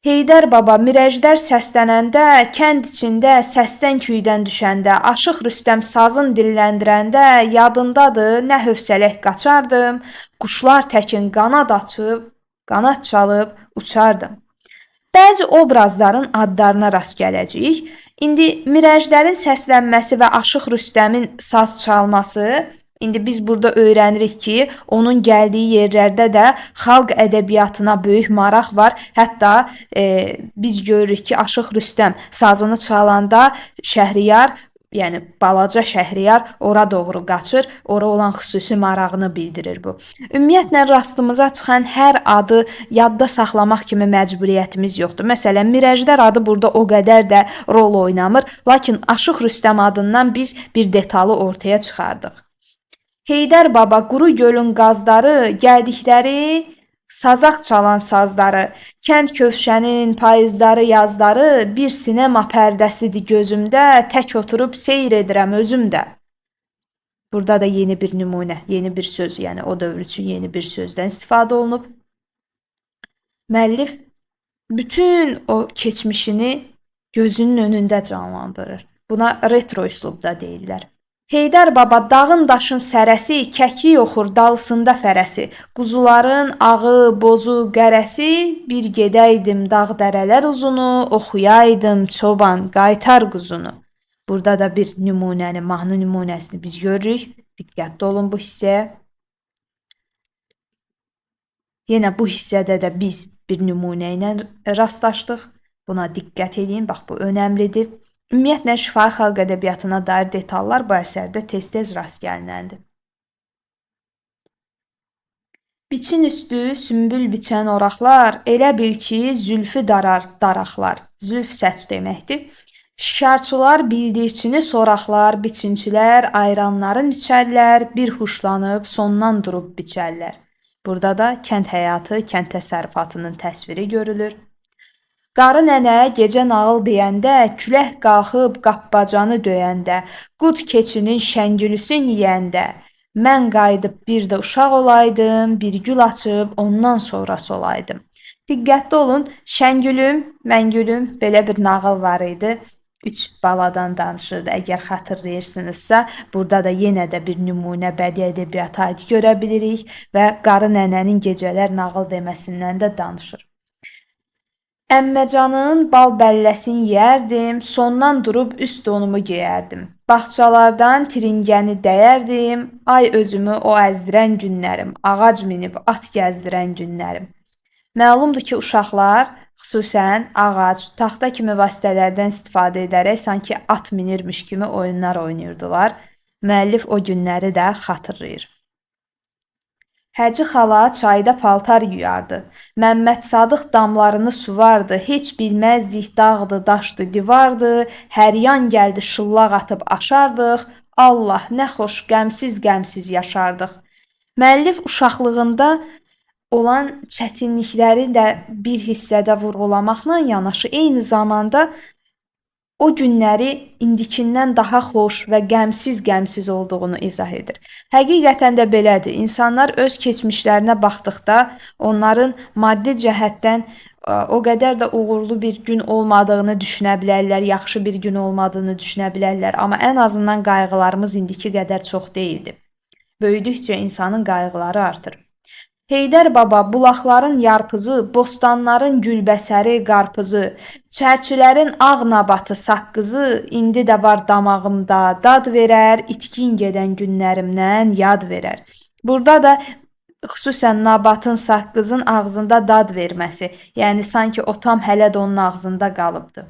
Heydər baba mirəclər səslənəndə, kənd içində səsdən küydən düşəndə, Aşıq Rüstəm sazın dilləndirəndə yadındadır, nə hövsələk qaçardım, quşlar təkin qanad açıb, qanad çalıb uçardım. Bəzi obrazların adlarına rast gələcəyik. İndi mirəclərin səslənməsi və Aşıq Rüstəmin saz çalması, İndi biz burada öyrənirik ki, onun gəldiyi yerlərdə də xalq ədəbiyyatına böyük maraq var. Hətta biz görürük ki, Aşıq Rüstəm sazını çalanda Şəhriyar, yəni balaca Şəhriyar ora doğru qaçır, ora olan xüsusi marağını bildirir bu. Ümumiyyətlə rastımıza çıxan hər adı yadda saxlamaq kimi məcburiyyətimiz yoxdur. Məsələn, Mirəjdər adı burada o qədər də rol oynamır, lakin Aşıq Rüstəm adından biz bir detalı ortaya çıxardıq. Heydər baba quru gölün qazları, gəldikləri sazaq çalan sazları, kənd kövşənin payızları, yazları, bir sinema pərdəsidir gözümdə, tək oturub seyr edirəm özümdə. Burada da yeni bir nümunə, yeni bir söz, yəni o dövr üçün yeni bir sözdən istifadə olunub. Müəllif bütün o keçmişini gözünün önündə canlandırır. Buna retro üslubda deyirlər. Heydər baba dağın daşın sərəsi, kəklik oxur dalsında fərəsi. Quzuların ağı, bozu, qərəsi, bir gedəydim dağ dərələr uzunu, oxuyaydım çoban, qaytar quzunu. Burada da bir nümunəni, mahnı nümunəsini biz görürük. Diqqətli olun bu hissəyə. Yenə bu hissədə də biz bir nümunə ilə rastlaşdıq. Buna diqqət edin, bax bu önəmlidir. Ümumiyyətlə, şifahi xalq ədəbiyyatına dair detallar bu əsərdə tez-tez rast gəlinəndir. Biçin üstü sümbül biçən oraqlar, elə bil ki, zülfü darar daraqlar. Zülf səç deməkdir. Şikarçılar bildirçini soraqlar, biçinçilər ayranların içərlər, bir huşlanıb sondan durub biçərlər. Burada da kənd həyatı, kənd təsərrüfatının təsviri görülür. Qarı nənə gecə nağıl deyəndə, külək qalxıb qapbacanı döyəndə, qurd keçinin şəngülüsün yeyəndə, mən qayıdıb bir də uşaq olaydım, bir gül açıb ondan sonra solaydım. Diqqətli olun, Şəngülüm, Məngülüm belə bir nağıl var idi. 3 baladan danışırdı. Əgər xatırlayırsınızsa, burada da yenə də bir nümunə bədii ədəbiyyata aid görə bilirik və qarı nənənin gecələr nağıl deməsindən də danışır. Əmməcanın bal bəlləsin yeyərdim, sondan durub üst donumu geyərdim. Bağçalardan tiringəni dəyərdim, ay özümü o əzdirən günlərim, ağac minib at gəzdirən günlərim. Məlumdur ki, uşaqlar xüsusən ağac, taxta kimi vasitələrdən istifadə edərək sanki at minirmiş kimi oyunlar oynayırdılar. Müəllif o günləri də xatırlayır. Həci xala çayda paltar yuyardı. Məmməd Sadıq damlarını suvardı. Heç bilməzdik dağdı, daşdı, divardı. Hər yan gəldi şıllaq atıb aşardıq. Allah, nə xoş qəmsiz-qəmsiz yaşardıq. Müəllif uşaqlığında olan çətinlikləri də bir hissədə vurğulamaqla yanaşı eyni zamanda o günləri indikindən daha xoş və qəmsiz olduğunu izah edir. Həqiqətən də belədir. İnsanlar öz keçmişlərinə baxdıqda onların maddi cəhətdən o qədər də uğurlu bir gün olmadığını düşünə bilərlər, yaxşı bir gün olmadığını düşünə bilərlər, amma ən azından qayğılarımız indiki qədər çox deyildi. Böyüdükcə insanın qayğıları artır. Heydər baba bulaqların yarpızı, bostanların gülbəsəri qarpızı, çərçilərin ağ nabatı saqqızı, indi də var damağımda dad verər, itkin gedən günlərimdən yad verər. Burada da xüsusən nabatın, saqqızın ağzında dad verməsi, yəni sanki o tam hələ də onun ağzında qalıbdı.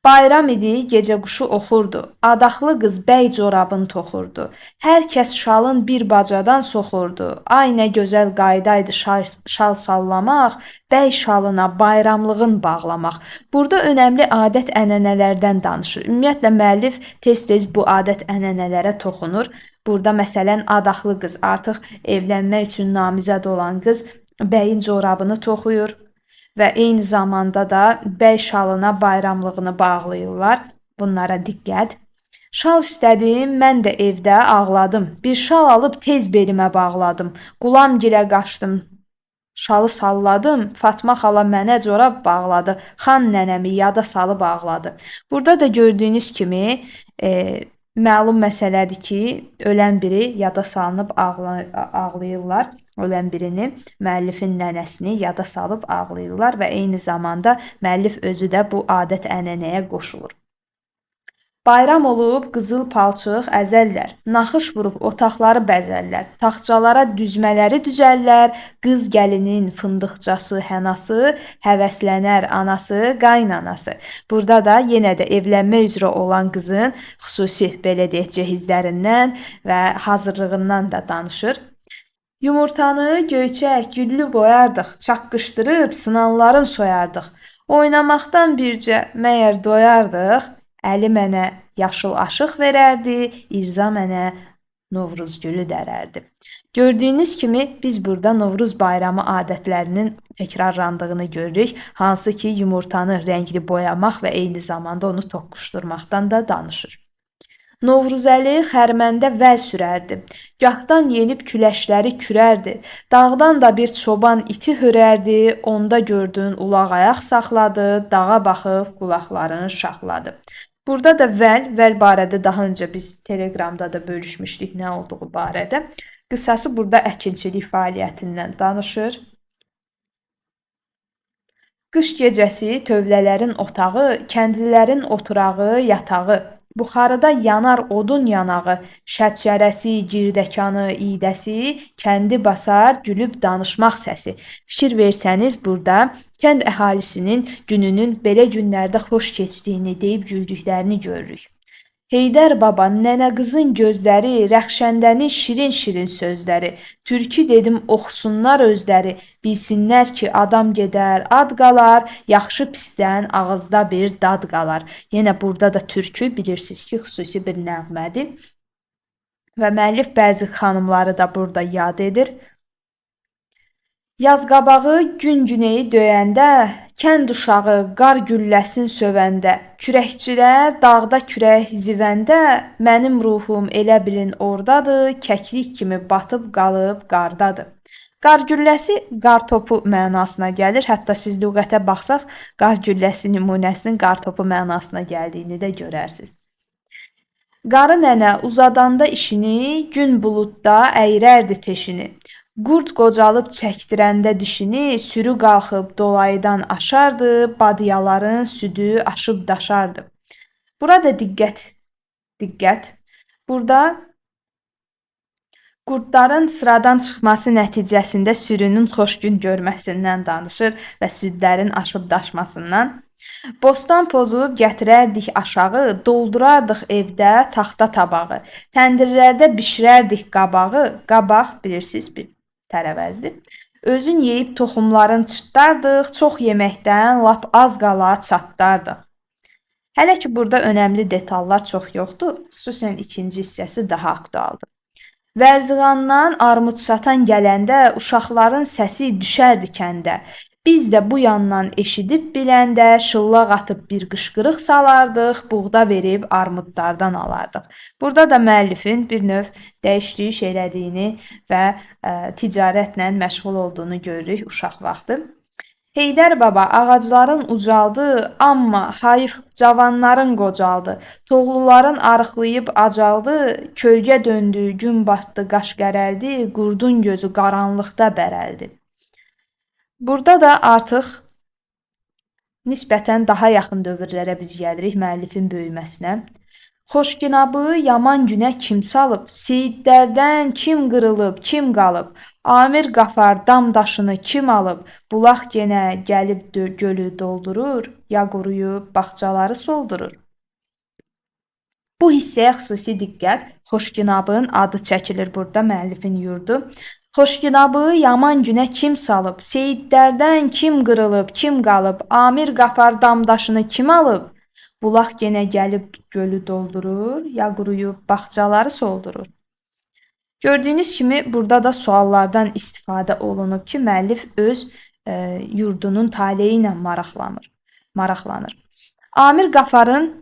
Bayram idi, gecə quşu oxurdu. Adaxlı qız bəy corabını toxurdu. Hər kəs şalın bir bacadan soxurdu. Ay nə gözəl qaydaydı şal sallamaq, bəy şalına bayramlığın bağlamaq. Burada önəmli adət-ənənələrdən danışır. Ümumiyyətlə müəllif tez-tez bu adət-ənənələrə toxunur. Burada məsələn adaxlı qız artıq evlənmək üçün namizəd olan qız bəyin corabını toxuyur və eyni zamanda da bəy şalına bayramlığını bağlayırlar. Bunlara diqqət. Şal istədim, mən də evdə ağladım. Bir şal alıb tez belimə bağladım. Qulamgilə qaçdım. Şalı salladım, Fatma xala mənə corab bağladı. Xan nənəmi yada salıb ağladı. Burada da gördüyünüz kimi məlum məsələdir ki, ölən biri yada salınıb ağlayırlar. Ölən birini, müəllifin nənəsini yada salıb ağlayırlar və eyni zamanda müəllif özü də bu adət-ənənəyə qoşulur. Bayram olub qızıl palçıq əzəllər, naxış vurub otaqları bəzəllər, taxtçalara düzmələri düzəllər, qız gəlinin fındıqcası, hənası, həvəslənər anası, qaynanası. Burada da yenə də evlənmə üzrə olan qızın xüsusi belə deyək cehizlərindən və hazırlığından da danışır. Yumurtanı göyçək, güllü boyardıq, çaqqışdırıb sınanların soyardıq. Oynamaqdan bircə məyər doyardıq, Əli mənə yaşıl aşıq verərdi, İrza mənə Novruz gülü dərərdi. Gördüyünüz kimi biz burada Novruz bayramı adətlərinin təkrarlandığını görürük, hansı ki yumurtanı rəngli boyamaq və eyni zamanda onu toqquşdurmaqdan da danışır. Novruzəli xərməndə vəl sürərdi. Gahdan yenib küləşləri kürərdi. Dağdan da bir çoban iti hörərdi. Onda gördün ulaq ayaq saxladı. Dağa baxıb qulaqlarını şaxladı. Burada da vəl barədə daha öncə biz Telegramda da bölüşmüşdük nə olduğu barədə. Qısası burada əkinçilik fəaliyyətindən danışır. Qış gecəsi tövlələrin otağı, kəndlilərin oturağı, yatağı. Buxarıda yanar odun yanağı, şəbçərəsi, girdəkanı, iydəsi, kəndi basar, gülüb danışmaq səsi. Fikir versəniz, burada kənd əhalisinin gününün belə günlərdə xoş keçdiyini deyib güldüklərini görürük. Heydər baba, nənə qızın gözləri, Rəxşəndənin şirin-şirin sözləri. Türkü dedim oxusunlar özləri, bilsinlər ki, adam gedər, ad qalar, yaxşı pisdən ağızda bir dad qalar. Yenə burada da türkü bilirsiniz ki, xüsusi bir nəğmədir. Və müəllif bəzi xanımları da burada yad edir. Yaz qabağı gün güneyi döyəndə, kənd uşağı qar gülləsin sövəndə, kürəkçilər dağda kürək zivəndə, mənim ruhum elə bilin ordadır, kəklik kimi batıb qalıb qardadır. Qar gülləsi qar topu mənasına gəlir. Hətta siz lüğətə baxsaq, qar gülləsi nümunəsinin qar topu mənasına gəldiyini də görərsiniz. Qarı nənə uzadanda işini, gün buludda əyirərdi teşini. Qurd qocalıb çəkdirəndə dişini, sürü qalxıb dolayıdan aşardı, badiyaların südü aşıb daşardı. Burada diqqət. Burada qurdların sıradan çıxması nəticəsində sürünün xoş gün görməsindən danışır və südlərin aşıb daşmasından. Bostan pozub gətirərdik aşağı, doldurardıq evdə taxta tabağı. Təndirlərdə bişirərdik qabağı, qabaq bilirsiniz bir tərəvəzdir. Özün yeyib toxumların çırtdardıq, çox yeməkdən lap az qala çatdardıq. Hələ ki burada önəmli detallar çox yoxdur, xüsusən ikinci hissəsi daha aktualdır. Vərzığandan armud satan gələndə uşaqların səsi düşərdi kəndə. Biz də bu yandan eşidib biləndə şıllaq atıb bir qışqırıq salardıq, buğda verib armudlardan alardıq. Burada da müəllifin bir növ dəyiş-düyüş elədiyini və ticarətlə məşğul olduğunu görürük uşaq vaxtı. Heydər baba ağacların ucaldı, amma hayıf cavanların qocaldı. Toğluların arıqlayıb acaldı, kölgə döndü, gün batdı, qaş qərəldi, qurdun gözü qaranlıqda bərəldi. Burada da artıq nisbətən daha yaxın dövrlərə biz gəlirik müəllifin böyüməsinə. Xoşginabı yaman günə kim salıb, seyidlərdən kim qırılıb, kim qalıb, Amir Qafar dam daşını kim alıb, bulaq yenə gəlib gölü doldurur, ya quruyub bağçaları soldurur. Bu hissəyə xüsusi diqqət, Xoşginabın adı çəkilir burada müəllifin yurdu. Xoşginabı yaman günə kim salıb, seyidlərdən kim qırılıb, kim qalıb, Amir Qafar damdaşını kim alıb, bulaq yenə gəlib gölü doldurur, ya quruyub bağçaları soldurur. Gördüyünüz kimi burada da suallardan istifadə olunub ki, müəllif öz yurdunun taleyi ilə maraqlanır. Amir Qafarın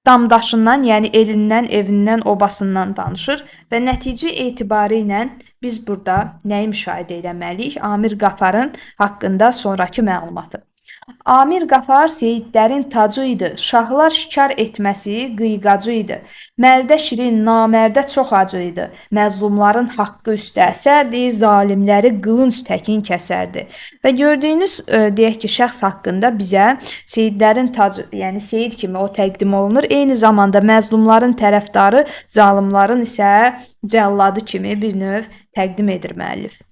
damdaşından, yəni elindən, evindən, obasından danışır və nəticə etibarı ilə biz burada nəyi müşahidə etməliyik? Amir Qafarın haqqında sonrakı məlumatı. Amir Qafar seyidlərin tacı idi, şahlar şikar etməsi qıyğacı idi. Mərdə şirin, namərdə çox acı idi. Məzlumların haqqı üstə əsərdi, zalimləri qılınc təkin kəsərdi. Və gördüyünüz deyək ki, şəxs haqqında bizə seyidlərin tacı, yəni seyid kimi o təqdim olunur. Eyni zamanda məzlumların tərəfdarı, zalimlərin isə cəlladı kimi bir növ təqdim edir müəllif.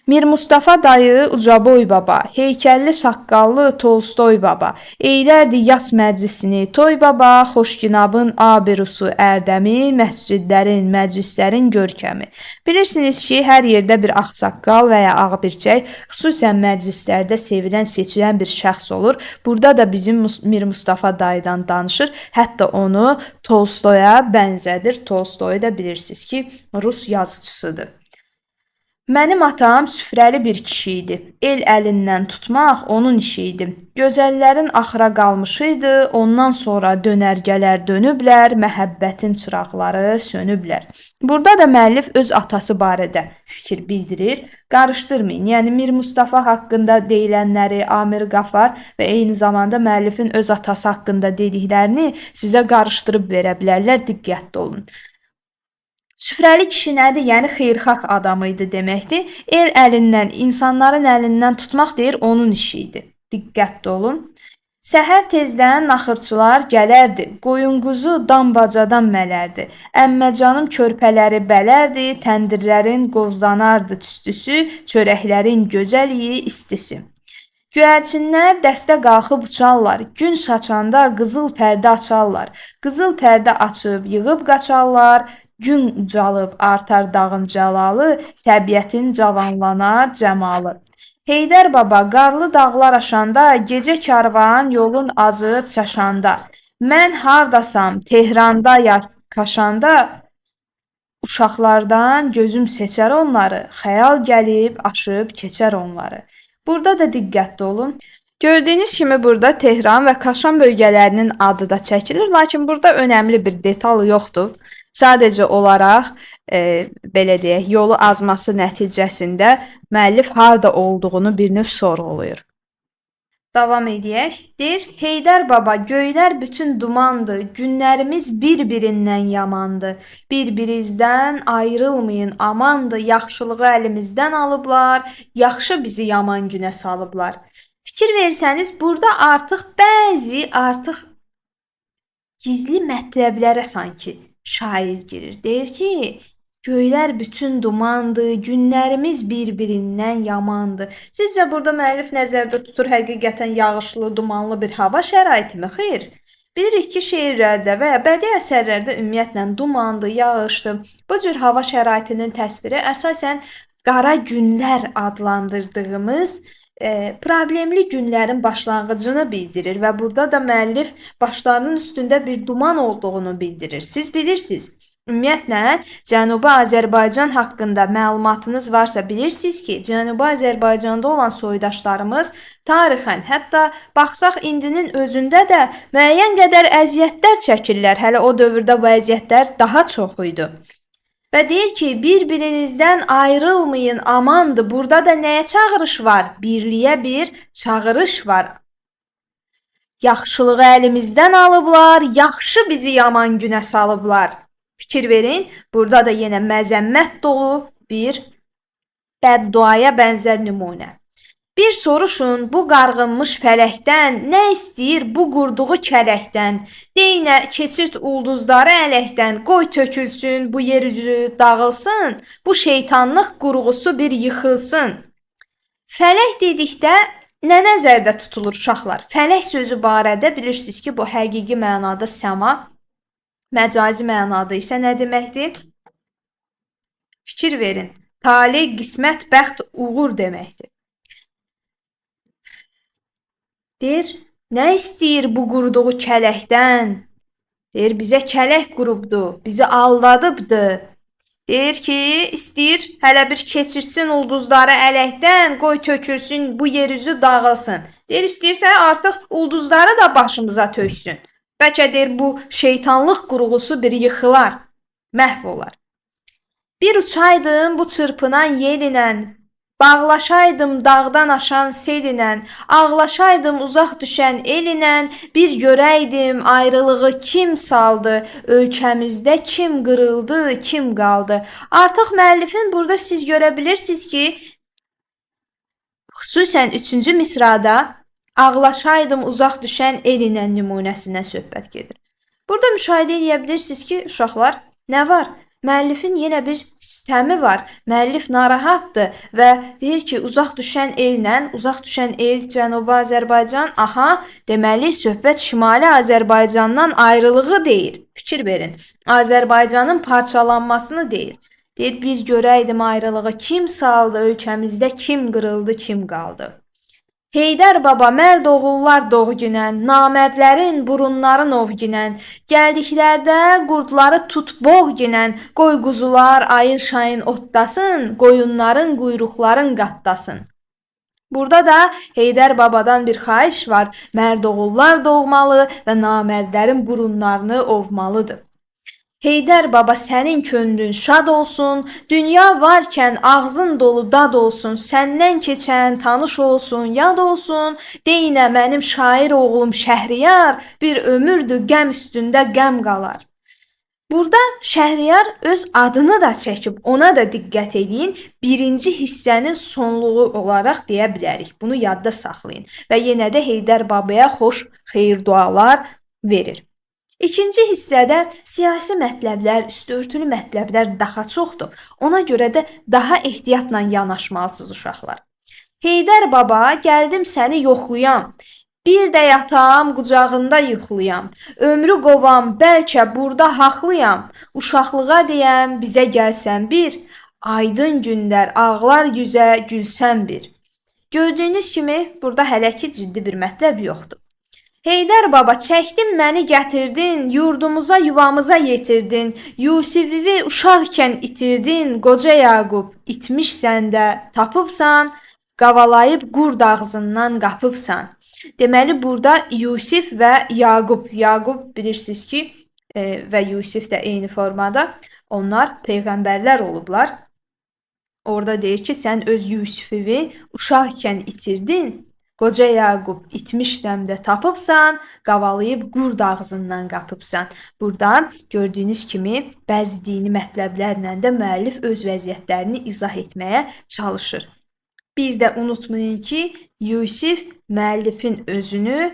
Mir Mustafa dayı Ucaboy baba, heykəlli saqqallı Tolstoy baba, eylərdi yas məclisini Toy baba, Xoşginabın abirusu ərdəmi, məscidlərin, məclislərin görkəmi. Bilirsiniz ki, hər yerdə bir ağsaqqal və ya ağbirçək, xüsusən məclislərdə sevilən, seçilən bir şəxs olur. Burada da bizim Mir Mustafa dayıdan danışır, hətta onu Tolstoya bənzədir. Tolstoyu da bilirsiniz ki, Rus yazıçısıdır. Mənim atam süfrəli bir kişi idi. El əlindən tutmaq onun işi idi. Gözəllərin axıra qalmışıydı, ondan sonra dönərgələr dönüblər, məhəbbətin çıraqları sönüblər. Burada da müəllif öz atası barədə fikir bildirir. Qarışdırmayın. Yəni Mir Mustafa haqqında deyilənləri, Amir Qafar və eyni zamanda müəllifin öz atası haqqında dediklərini sizə qarışdırıb verə bilərlər. Diqqətli olun. Süfrəli kişi nədir? Yəni xeyirxah adam idi deməkdir. El əlindən, insanların əlindən tutmaq deyir, onun işi idi. Diqqətli olun. Səhər tezdən naxırçılar gələrdi. Qoyun quzu dambacadan mələrdi. Əmməcanım körpələri bələrdi. Təndirlərin qovzanardı tüstüsü, çörəklərin gözəliyi istisi. Göyərçinlər dəstə qalxıb uçarlar. Gün saçanda qızıl pərdə açarlar. Qızıl pərdə açıb yığıb qaçarlar. Gün ucalıb artar dağın cəlalı, təbiətin cavanlanar cəmalı. Heydər baba qarlı dağlar aşanda, gecə karvan yolun azıb çaşanda. Mən hardasam, Tehranda kaşanda, uşaqlardan gözüm seçər onları, xəyal gəlib aşıb keçər onları. Burada da diqqətli olun. Gördüyünüz kimi burada Tehran və Kaşan bölgələrinin adı da çəkilir, lakin burada önəmli bir detal yoxdur. Sadəcə olaraq, belə deyək, yolu azması nəticəsində müəllif harda olduğunu bir növ sorğulayır. Davam edək. Deyir, Heydər baba, göylər bütün dumandı, günlərimiz bir-birindən yamandı. Bir-birinizdən ayrılmayın, amandı, yaxşılığı əlimizdən alıblar, yaxşı bizi yaman günə salıblar. Fikir versəniz, burada artıq gizli mətləblərə sanki şair girir. Deyir ki, göylər bütün dumandı, günlərimiz bir-birindən yamandı. Sizcə burada müəllif nəzərdə tutur həqiqətən yağışlı, dumanlı bir hava şəraitimi? Xeyr. Bilirik ki, şeirlərdə və ya bədii əsərlərdə ümumiyyətlə dumandı, yağışdı. Bu cür hava şəraitinin təsviri əsasən qara günlər adlandırdığımız problemli günlərin başlanğıcını bildirir və burada da müəllif başlarının üstündə bir duman olduğunu bildirir. Siz bilirsiniz. Ümumiyyətlə, Cənubi Azərbaycan haqqında məlumatınız varsa bilirsiniz ki, Cənubi Azərbaycanda olan soydaşlarımız tarixən, hətta baxsaq indinin özündə də müəyyən qədər əziyyətlər çəkirlər. Hələ o dövrdə bu əziyyətlər daha çox idi. Və deyir ki, bir-birinizdən ayrılmayın, amandır. Burada da nəyə çağırış var? Birliyə bir çağırış var. Yaxşılığı əlimizdən alıblar, yaxşı bizi yaman günə salıblar. Fikir verin, burada da yenə məzəmmət dolu bir bədduaya bənzər nümunə. Bir soruşun bu qarğınmış fələkdən, nə istəyir bu qurduğu kələkdən? Deynə keçirt ulduzları ələkdən, qoy tökülsün, bu yer üzü dağılsın, bu şeytanlıq qurğusu bir yıxılsın. Fələk dedikdə nə nəzərdə tutulur uşaqlar? Fələk sözü barədə bilirsiniz ki, bu həqiqi mənada səma, məcazi mənada isə nə deməkdir? Fikir verin. Tale, qismət, bəxt, uğur deməkdir. Deyir, nə istəyir bu qurduğu kələkdən? Deyir, bizə kələk qurubdu, bizi aldadıbdı. Deyir ki, istəyir hələ bir keçirsin ulduzları ələkdən, qoy tökülsün, bu yer üzü dağılsın. Deyir, istəyirsə artıq ulduzları da başımıza töksün. Bəlkə deyir, bu şeytanlıq qurğusu bir yıxılar, məhv olar. Bir uçaydım bu çırpınan yellə, bağlaşaydım dağdan aşan selinə, ağlaşaydım uzaq düşən elinə, bir görəydim ayrılığı kim saldı, ölkəmizdə kim qırıldı, kim qaldı. Artıq müəllifin burada siz görə bilirsiniz ki, xüsusən 3-cü misrada ağlaşaydım uzaq düşən elinə nümunəsindən söhbət gedir. Burada müşahidə edə bilirsiniz ki, uşaqlar, nə var? Müəllifin yenə bir sistemi var. Müəllif narahatdır və deyir ki, uzaq düşən ellə, uzaq düşən el Cənubi Azərbaycan, aha, deməli söhbət Şimali Azərbaycandan ayrılığı deyir. Fikir verin. Azərbaycanın parçalanmasını deyir. Deyir, bir görəydim ayrılığı kim saldı, ölkəmizdə kim qırıldı, kim qaldı. Heydər baba mərd oğullar doğginən, namərdlərin burunların ovginən, gəldiklərdə qurdları tut boğginən, qoy quzular ayın şayın otlasın, qoyunların quyruqların qatlasın. Burada da Heydər babadan bir xahiş var, mərd oğullar doğmalı və namərdlərin burunlarını ovmalıdır. Heydər baba sənin könlün şad olsun, dünya varkən ağzın dolu dad olsun, səndən keçən tanış olsun, yad olsun, deynə mənim şair oğlum Şəhriyar, bir ömürdür qəm üstündə qəm qalar. Burada Şəhriyar öz adını da çəkib, ona da diqqət edin, birinci hissənin sonluğu olaraq deyə bilərik. Bunu yadda saxlayın və yenə də Heydər babaya xoş xeyir dualar verir. İkinci hissədə siyasi mətləblər, üstüörtülü mətləblər daha çoxdur. Ona görə də daha ehtiyatla yanaşmalısınız uşaqlar. Heydər baba, gəldim səni yoxlayam. Bir də yatağım qucağında yıxlayam. Ömrü qovam, bəlkə burada haqlıyam. Uşaqlığa deyəm, bizə gəlsən bir. Aydın günlər, ağlar yüzə, gülsən bir. Gördüyünüz kimi, burada hələ ki ciddi bir mətləb yoxdur. Heydər baba, çəkdin məni gətirdin, yurdumuza, yuvamıza yetirdin, Yusifivi uşaqkən itirdin, qoca Yaqub, itmişsən də tapıbsan, qavalayıb qurd ağzından qapıbsan. Deməli, burada Yusif və Yaqub, Yaqub bilirsiniz ki, və Yusif də eyni formada, onlar peyğəmbərlər olublar. Orada deyir ki, sən öz Yusifivi uşaqkən itirdin, qoca Yaqub, itmişsəm də tapıbsan, qavalayıb qurd ağzından qapıbsan. Burada gördüyünüz kimi bəzi dini mətləblərlə də müəllif öz vəziyyətlərini izah etməyə çalışır. Bir də unutmayın ki, Yusif müəllifin özünü,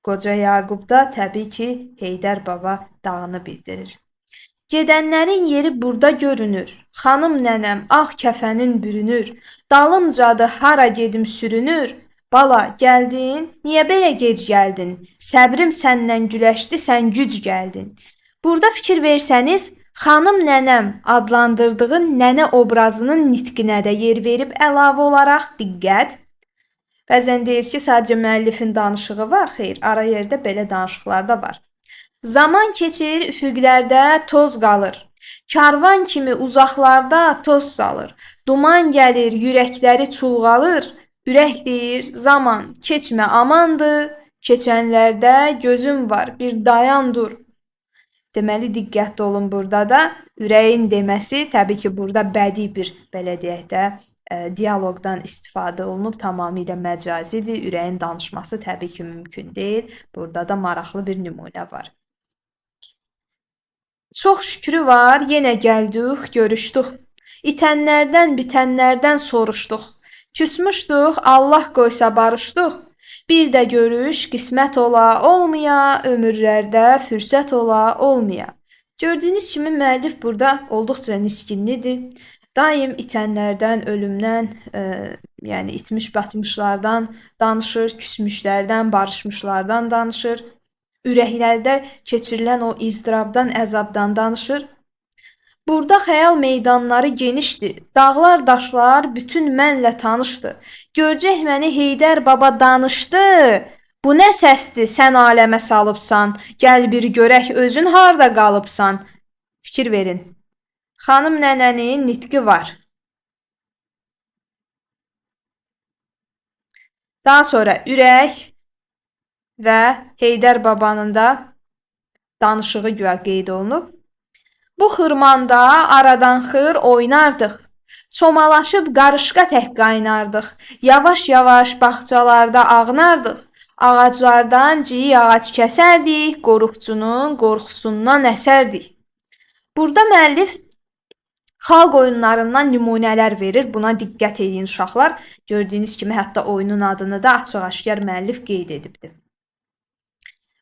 qoca Yaqub da təbii ki, Heydər baba dağını bildirir. Gedənlərin yeri burada görünür, xanım nənəm ağ kəfənin bürünür, dalımcadı hara gedim sürünür, bala, gəldin, niyə belə gec gəldin? Səbrim səndən güləşdi, sən güc gəldin. Burada fikir versəniz, xanım nənəm adlandırdığı nənə obrazının nitqinə də yer verib əlavə olaraq diqqət. Bəzən deyir ki, sadəcə müəllifin danışığı var, xeyr, ara yerdə belə danışıqlar da var. Zaman keçir, üfüqlərdə toz qalır. Karvan kimi uzaqlarda toz salır. Duman gəlir, ürəkləri çulğalır. Ürək deyir, zaman keçmə amandır, keçənlərdə gözüm var, bir dayan dur. Deməli, diqqətli olun burada da. Ürəyin deməsi təbii ki, burada bədii bir, belə deyək də, dialoqdan istifadə olunub, tamamilə məcazidir. Ürəyin danışması təbii ki, mümkün deyil. Burada da maraqlı bir nümunə var. Çox şükrü var, yenə gəldik, görüşdük. İtənlərdən, bitənlərdən soruşduq. Küsmüşdük, Allah qoysa barışdıq. Bir də görüş qismət ola, olmaya, ömürlərdə fürsət ola, olmaya. Gördüyünüz kimi müəllif burada olduqca niskinlidir. Daim itənlərdən, ölümdən, yəni itmiş batmışlardan danışır, küsmüşlərdən, barışmışlardan danışır. Ürəklərdə keçirilən o izdirabdan, əzabdan danışır. Burada xəyal meydanları genişdir. Dağlar, daşlar bütün mənlə tanışdır. Görcək məni Heydər baba danışdı. Bu nə səsdir, sən aləmə salıbsan. Gəl bir görək özün harda qalıbsan. Fikir verin. Xanım nənənin nitqi var. Daha sonra ürək və Heydər babanın da danışığı güya qeyd olunub. Bu xırmanda aradan xır oynardıq. Çomalaşıb qarışqa tək qaynardıq. Yavaş-yavaş bağçalarda ağnardıq. Ağaclardan ciyi ağac kəsərdik, qoruqçunun qorxusundan əsərdik. Burada müəllif xalq oyunlarından nümunələr verir. Buna diqqət edin uşaqlar. Gördüyünüz kimi hətta oyunun adını da açıq-aşkar müəllif qeyd edibdir.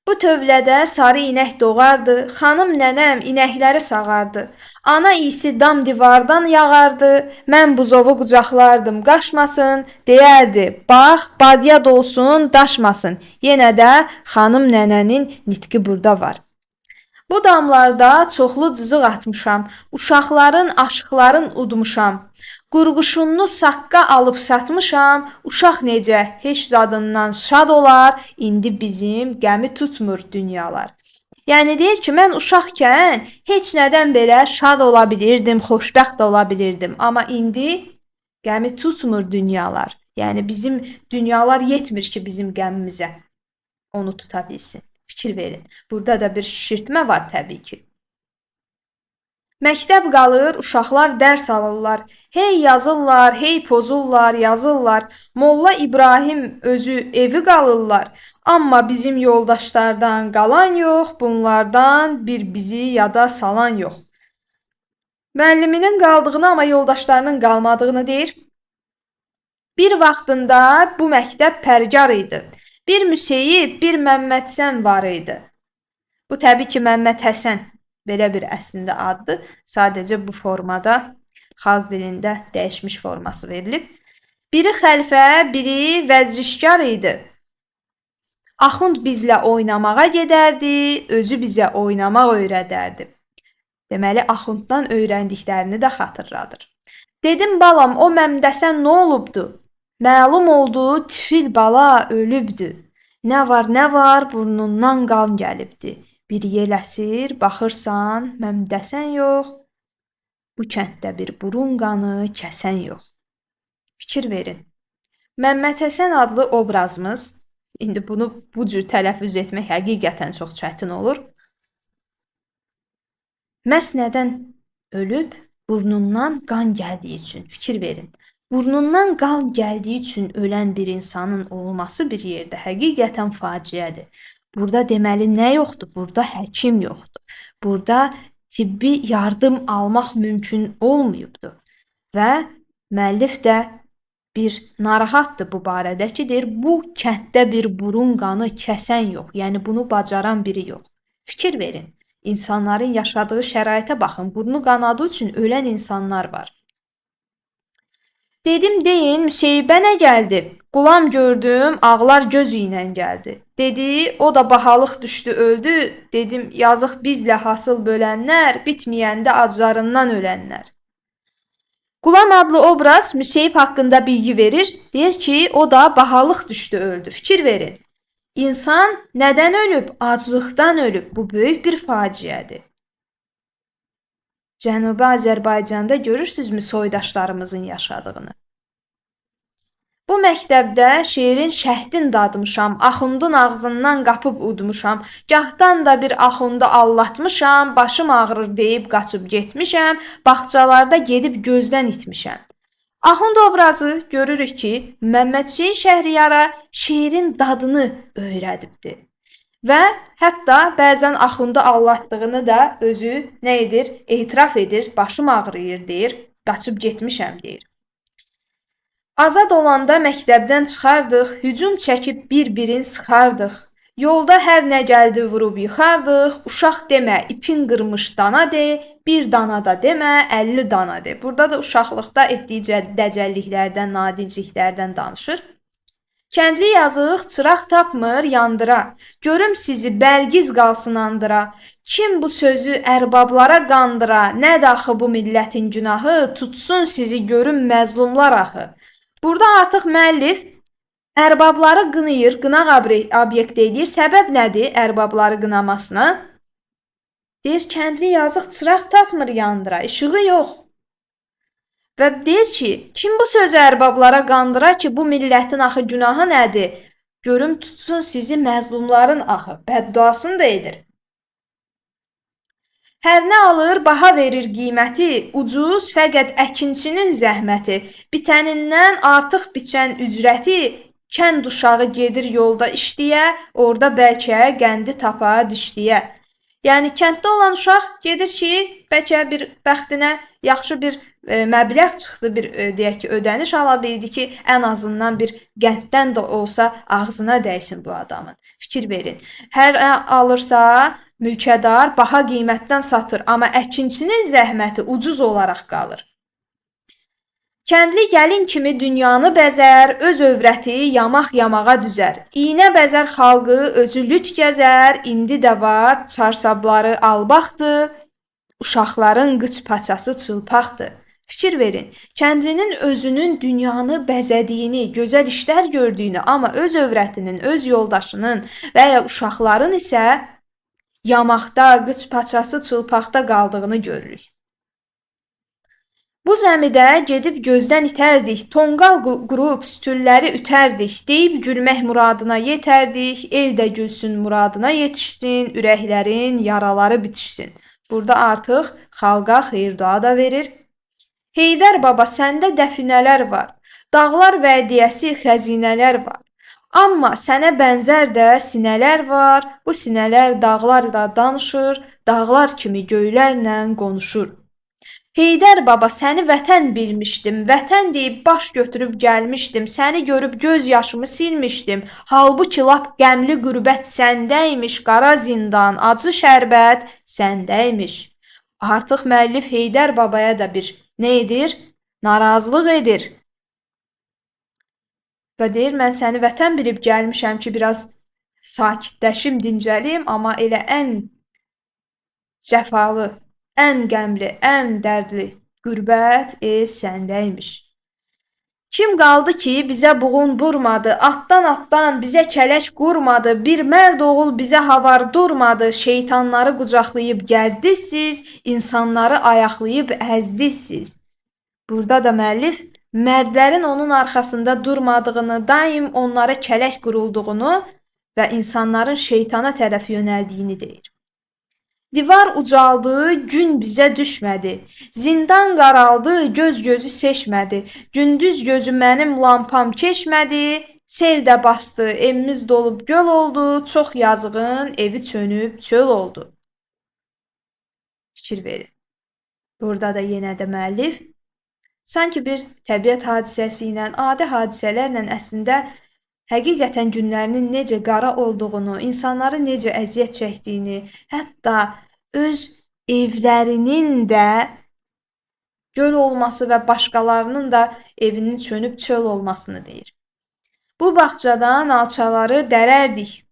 Bu tövlədə sarı inək doğardı, xanım nənəm inəkləri sağardı. Ana isi dam divardan yağardı, mən buzovu qucaqlardım, qaçmasın, deyərdi, bax, badya dolsun, daşmasın. Yenə də xanım nənənin nitqi burada var. Bu damlarda çoxlu cızıq atmışam, uşaqların, aşıqların udmuşam. Qurğuşunlu saqqa alıb satmışam, uşaq necə heç zadından şad olar, indi bizim qəmi tutmur dünyalar. Yəni deyir ki, mən uşaqkən heç nədən belə şad ola bilirdim, xoşbəxt ola bilirdim, amma indi qəmi tutmur dünyalar. Yəni bizim dünyalar yetmir ki, bizim qəmimizə onu tuta bilsin. Fikir verin. Burada da bir şişirtmə var təbii ki. Məktəb qalır, uşaqlar dərs alırlar. Hey yazırlar, hey pozurlar, yazırlar. Molla İbrahim özü evi qalırlar. Amma bizim yoldaşlardan qalan yox, bunlardan bir bizi yada salan yox. Müəlliminin qaldığını, amma yoldaşlarının qalmadığını deyir. Bir vaxtında bu məktəb pərgar idi. Bir Müseyib, bir Məmmədsən var idi. Bu təbii ki, Məmməd Həsən belə bir əslində addır. Sadəcə bu formada xalq dilində dəyişmiş forması verilib. Biri xəlfə, biri vəzrişkar idi. Axund bizlə oynamağa gedərdi, özü bizə oynamaq öyrədərdi. Deməli, Axunddan öyrəndiklərini də xatırladır. Dedim balam, o Məmdəsən nə olubdu? Məlum oldu, tifil bala ölübdü. Nə var, burnundan qan gəlibdi. Bir yel əsir, baxırsan, Məmdəsən yox. Bu kənddə bir burun qanı kəsən yox. Fikir verin. Məmməd Həsən adlı obrazımız, indi bunu bu cür tələffüz etmək həqiqətən çox çətin olur. Məhz nədən ölüb? Burnundan qan gəldiyi üçün. Fikir verin. Burnundan qan gəldiyi üçün ölən bir insanın olması bir yerdə həqiqətən faciədir. Burada deməli nə yoxdur? Burada həkim yoxdur. Burada tibbi yardım almaq mümkün olmayıbdır. Və müəllif də bir narahatdır bu barədə ki, deyir, bu kənddə bir burun qanı kəsən yox. Yəni bunu bacaran biri yox. Fikir verin. İnsanların yaşadığı şəraitə baxın. Burnu qanadığı üçün ölən insanlar var. Dedim deyin, Müseybə nə gəldi? Qulam gördüm, ağlar gözü ilə gəldi. Dedi, o da bahalıq düşdü, öldü. Dedim, yazıq bizlə hasıl bölənlər, bitməyəndə aclarından ölənlər. Qulam adlı obraz Müseyib haqqında bilgi verir. Deyir ki, o da bahalıq düşdü, öldü. Fikir verin. İnsan nədən ölüb? Aclıqdan ölüb. Bu böyük bir faciədir. Cənubi Azərbaycanda görürsünüzmü soydaşlarımızın yaşadığını? Bu məktəbdə şeirin şəhdin dadmışam, axundun ağzından qapıb udmuşam, gahdan da bir axundu allatmışam, başım ağrır deyib qaçıb getmişəm, bağçalarda gedib gözdən itmişəm. Axund obrazı görürük ki, Məmməd Hüseyn Şəhriyara şeirin dadını öyrədibdi. Və hətta bəzən axundu allatdığını da özü nə edir? Etiraf edir, başım ağrıyır deyir, qaçıb getmişəm deyir. Azad olanda məktəbdən çıxardıq, hücum çəkib bir-birin sıxardıq. Yolda hər nə gəldi vurub yıxardıq, uşaq demə, ipin qırmış dana de, bir dana da demə, 50 dana de. Burada da uşaqlıqda etdiyi dəcəlliklərdən, nadincliklərdən danışır. Kəndli yazıq çıraq tapmır yandıra. Görüm sizi bərgiz qalsın andıra. Kim bu sözü ərbablara qandıra, nədir axı bu millətin günahı, tutsun sizi görüm məzlumlar axı. Burada artıq müəllif ərbabları qınayır, qınaq obyekt edir. Səbəb nədir ərbabları qınamasına? Deyir, kəndli yazıq çıraq tapmır yandıra, işığı yox. Və deyir ki, kim bu sözü ərbablara qandıra ki, bu millətin axı günahı nədir? Görüm tutsun sizi məzlumların axı, bədduasını da edir. Hər nə alır, baha verir qiyməti, ucuz fəqət əkinçinin zəhməti, bitənindən artıq biçən ücrəti, kənd uşağı gedir yolda işləyə, orada bəlkə qəndi tapa dişləyə. Yəni kənddə olan uşaq gedir ki, bəlkə bir bəxtinə yaxşı bir məbləğ çıxdı, bir deyək ki, ödəniş ala bildi ki, ən azından bir qənddən də olsa ağzına dəysin bu adamın. Fikir verin. Hər alırsa mülkədar baha qiymətdən satır, amma əkinçinin zəhməti ucuz olaraq qalır. Kəndli gəlin kimi dünyanı bəzər, öz övrəti yamaq yamağa düzər. İynə bəzər xalqı, özü lüt gəzər, indi də var, çarsabları albaqdır, uşaqların qıç paçası çılpaqdır. Fikir verin, kəndlinin özünün dünyanı bəzədiyini, gözəl işlər gördüyünü, amma öz övrətinin, öz yoldaşının və ya uşaqların isə yamaqda, qıç paçası çılpaqda qaldığını görürük. Bu zəmidə gedib gözdən itərdik, tonqal qurub stülləri ütərdik, deyib gülmək muradına yetərdik, el də gülsün muradına yetişsin, ürəklərin yaraları bitişsin. Burada artıq xalqa xeyir-dua da verir. Heydər baba, səndə dəfinələr var, dağlar vədiyəsi xəzinələr var. Amma sənə bənzər də sinələr var, bu sinələr dağlarla danışır, dağlar kimi göylərlə qonuşur. Heydər baba, səni vətən bilmişdim, vətən deyib baş götürüb gəlmişdim, səni görüb göz yaşımı silmişdim. Halbuki lap qəmli qürbət səndəymiş, qara zindan, acı şərbət səndəymiş. Artıq müəllif Heydər babaya da bir nə edir? Narazılıq edir. Və deyir, mən səni vətən bilib gəlmişəm ki, biraz sakitləşim, dincəlim, amma elə ən cəfalı, ən qəmli, ən dərdli qürbət el səndəymiş. Kim qaldı ki, bizə buğun burmadı, atdan bizə kələk qurmadı, bir mərd oğul bizə havar durmadı, şeytanları qucaqlayıb gəzdisiz, insanları ayaqlayıb əzdisiz. Burada da müəllif mərdlərin onun arxasında durmadığını, daim onlara kələk qurulduğunu və insanların şeytana tərəf yönəldiyini deyir. Divar ucaldı, gün bizə düşmədi. Zindan qaraldı, göz gözü seçmədi. Gündüz gözü mənim lampam keçmədi. Sel də bastı, evimiz dolub göl oldu. Çox yazığın evi çönüb çöl oldu. Fikir verin. Burada da yenə də müəllif sanki bir təbiət hadisəsi ilə, adi hadisələrlə əslində həqiqətən günlərinin necə qara olduğunu, insanları necə əziyyət çəkdiyini, hətta öz evlərinin də göl olması və başqalarının da evinin çönüb çöl olmasını deyir. Bu bağçadan alçaları dərərdik.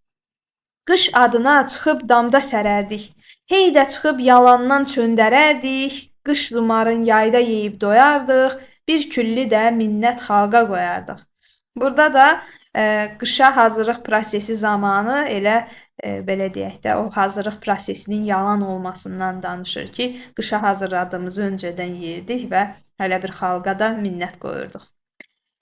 Qış adına çıxıb damda sərərdik. Hey də çıxıb yalandan çöndərərdik. Qış dumarın yayda yeyib doyardıq. Bir külli də minnət xalqa qoyardıq. Burada da qışa hazırlıq prosesi zamanı elə belə deyək də o hazırlıq prosesinin yalan olmasından danışır ki, qışa hazırladığımızı öncədən yeyirdik və hələ bir xalqa da minnət qoyurduq.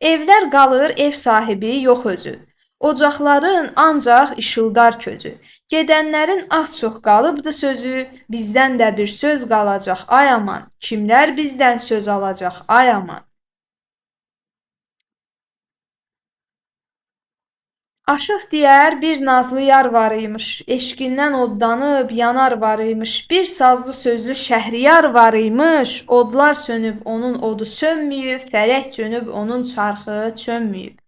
Evlər qalır ev sahibi yox özü. Ocaqların ancaq işıldar közü. Gedənlərin az-çox qalıbdı sözü, bizdən də bir söz qalacaq ay aman. Kimlər bizdən söz alacaq ay aman. Aşıq deyər bir nazlı yar var imiş, eşqindən oddanıb yanar var imiş, bir sazlı sözlü şəhriyar var imiş, odlar sönüb onun odu sönməyib, fələk çönüb onun çarxı çönməyib.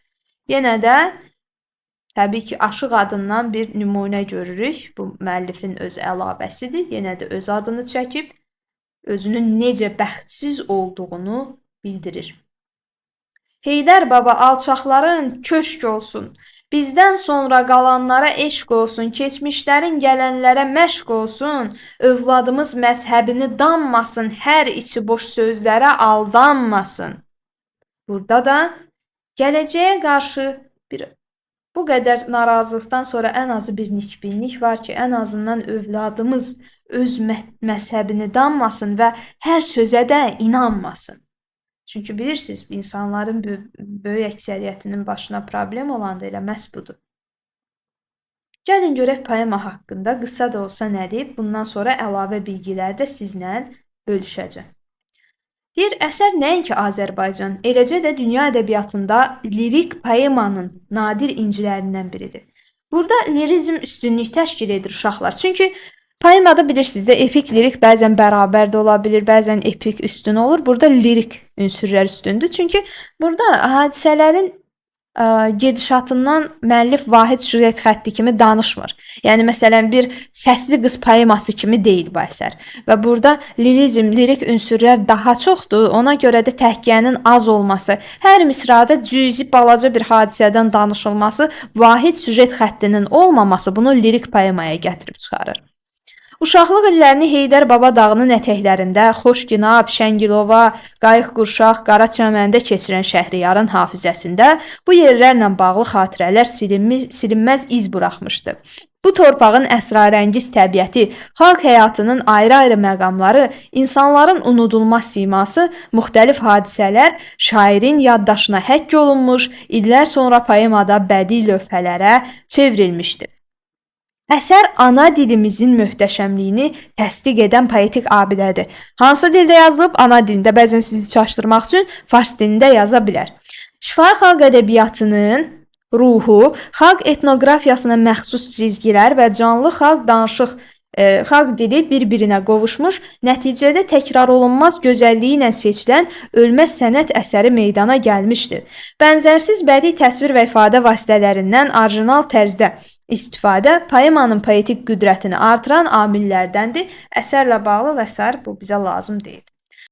Yenə də təbii ki, Aşıq adından bir nümunə görürük. Bu müəllifin öz əlavəsidir. Yenə də öz adını çəkib, özünün necə bəxtsiz olduğunu bildirir. Heydər baba alçaqların köşk olsun. Bizdən sonra qalanlara eşq olsun, keçmişlərin gələnlərə məşq olsun, övladımız məzhəbini danmasın, hər içi boş sözlərə aldanmasın. Burada da gələcəyə qarşı bu qədər narazılıqdan sonra ən azı bir nikbinlik var ki, ən azından övladımız öz məzhəbini danmasın və hər sözə də inanmasın. Çünki bilirsiniz, insanların böyük əksəriyyətinin başına problem olan da elə məhz budur. Gəlin görək poema haqqında qısa da olsa nə deyib, bundan sonra əlavə bilgilər də sizlə bölüşəcəm. Deyir, əsər nəinki Azərbaycan, eləcə də dünya ədəbiyyatında lirik poemanın nadir incilərindən biridir. Burada lirizm üstünlük təşkil edir uşaqlar. Çünki poemada bilirsiniz də epik lirik bəzən bərabər də ola bilir, bəzən epik üstün olur. Burada lirik ünsürlər üstündür. Çünki burada hadisələrin gedişatından müəllif vahid süjet xətti kimi danışmır. Yəni məsələn bir səsli qız poeması kimi deyil bu əsər. Və burada lirizm, lirik ünsürlər daha çoxdur. Ona görə də təhkiyənin az olması, hər misrada cüzi balaca bir hadisədən danışılması, vahid süjet xəttinin olmaması bunu lirik poemaya gətirib çıxarır. Uşaqlıq illərini Heydər Baba dağının ətəklərində, Xoşginab, Şəngilova, Qayıq-Qurşaq, Qaraçəməndə keçirən Şəhriyarın hafizəsində bu yerlərlə bağlı xatirələr silinməz iz buraxmışdı. Bu torpağın əsrarəngiz təbiəti, xalq həyatının ayrı-ayrı məqamları, insanların unudulmaz siması, müxtəlif hadisələr şairin yaddaşına həkk olunmuş, illər sonra poemada bədii lövhələrə çevrilmişdi. Əsər ana dilimizin möhtəşəmliyini təsdiq edən poetik abidədir. Hansı dildə yazılıb? Ana dilində. Bəzən sizi çaşdırmaq üçün fars dilində yaza bilər. Şifahi xalq ədəbiyyatının ruhu, xalq etnoqrafiyasına məxsus cizgilər və canlı xalq danışıq xalq dili bir-birinə qovuşmuş, nəticədə təkrar olunmaz gözəlliyi ilə seçilən ölməz sənət əsəri meydana gəlmişdir. Bənzərsiz bədii təsvir və ifadə vasitələrindən orijinal tərzdə istifadə poemanın poetik qüdrətini artıran amillərdəndir. Əsərlə bağlı və sair bu bizə lazım deyil.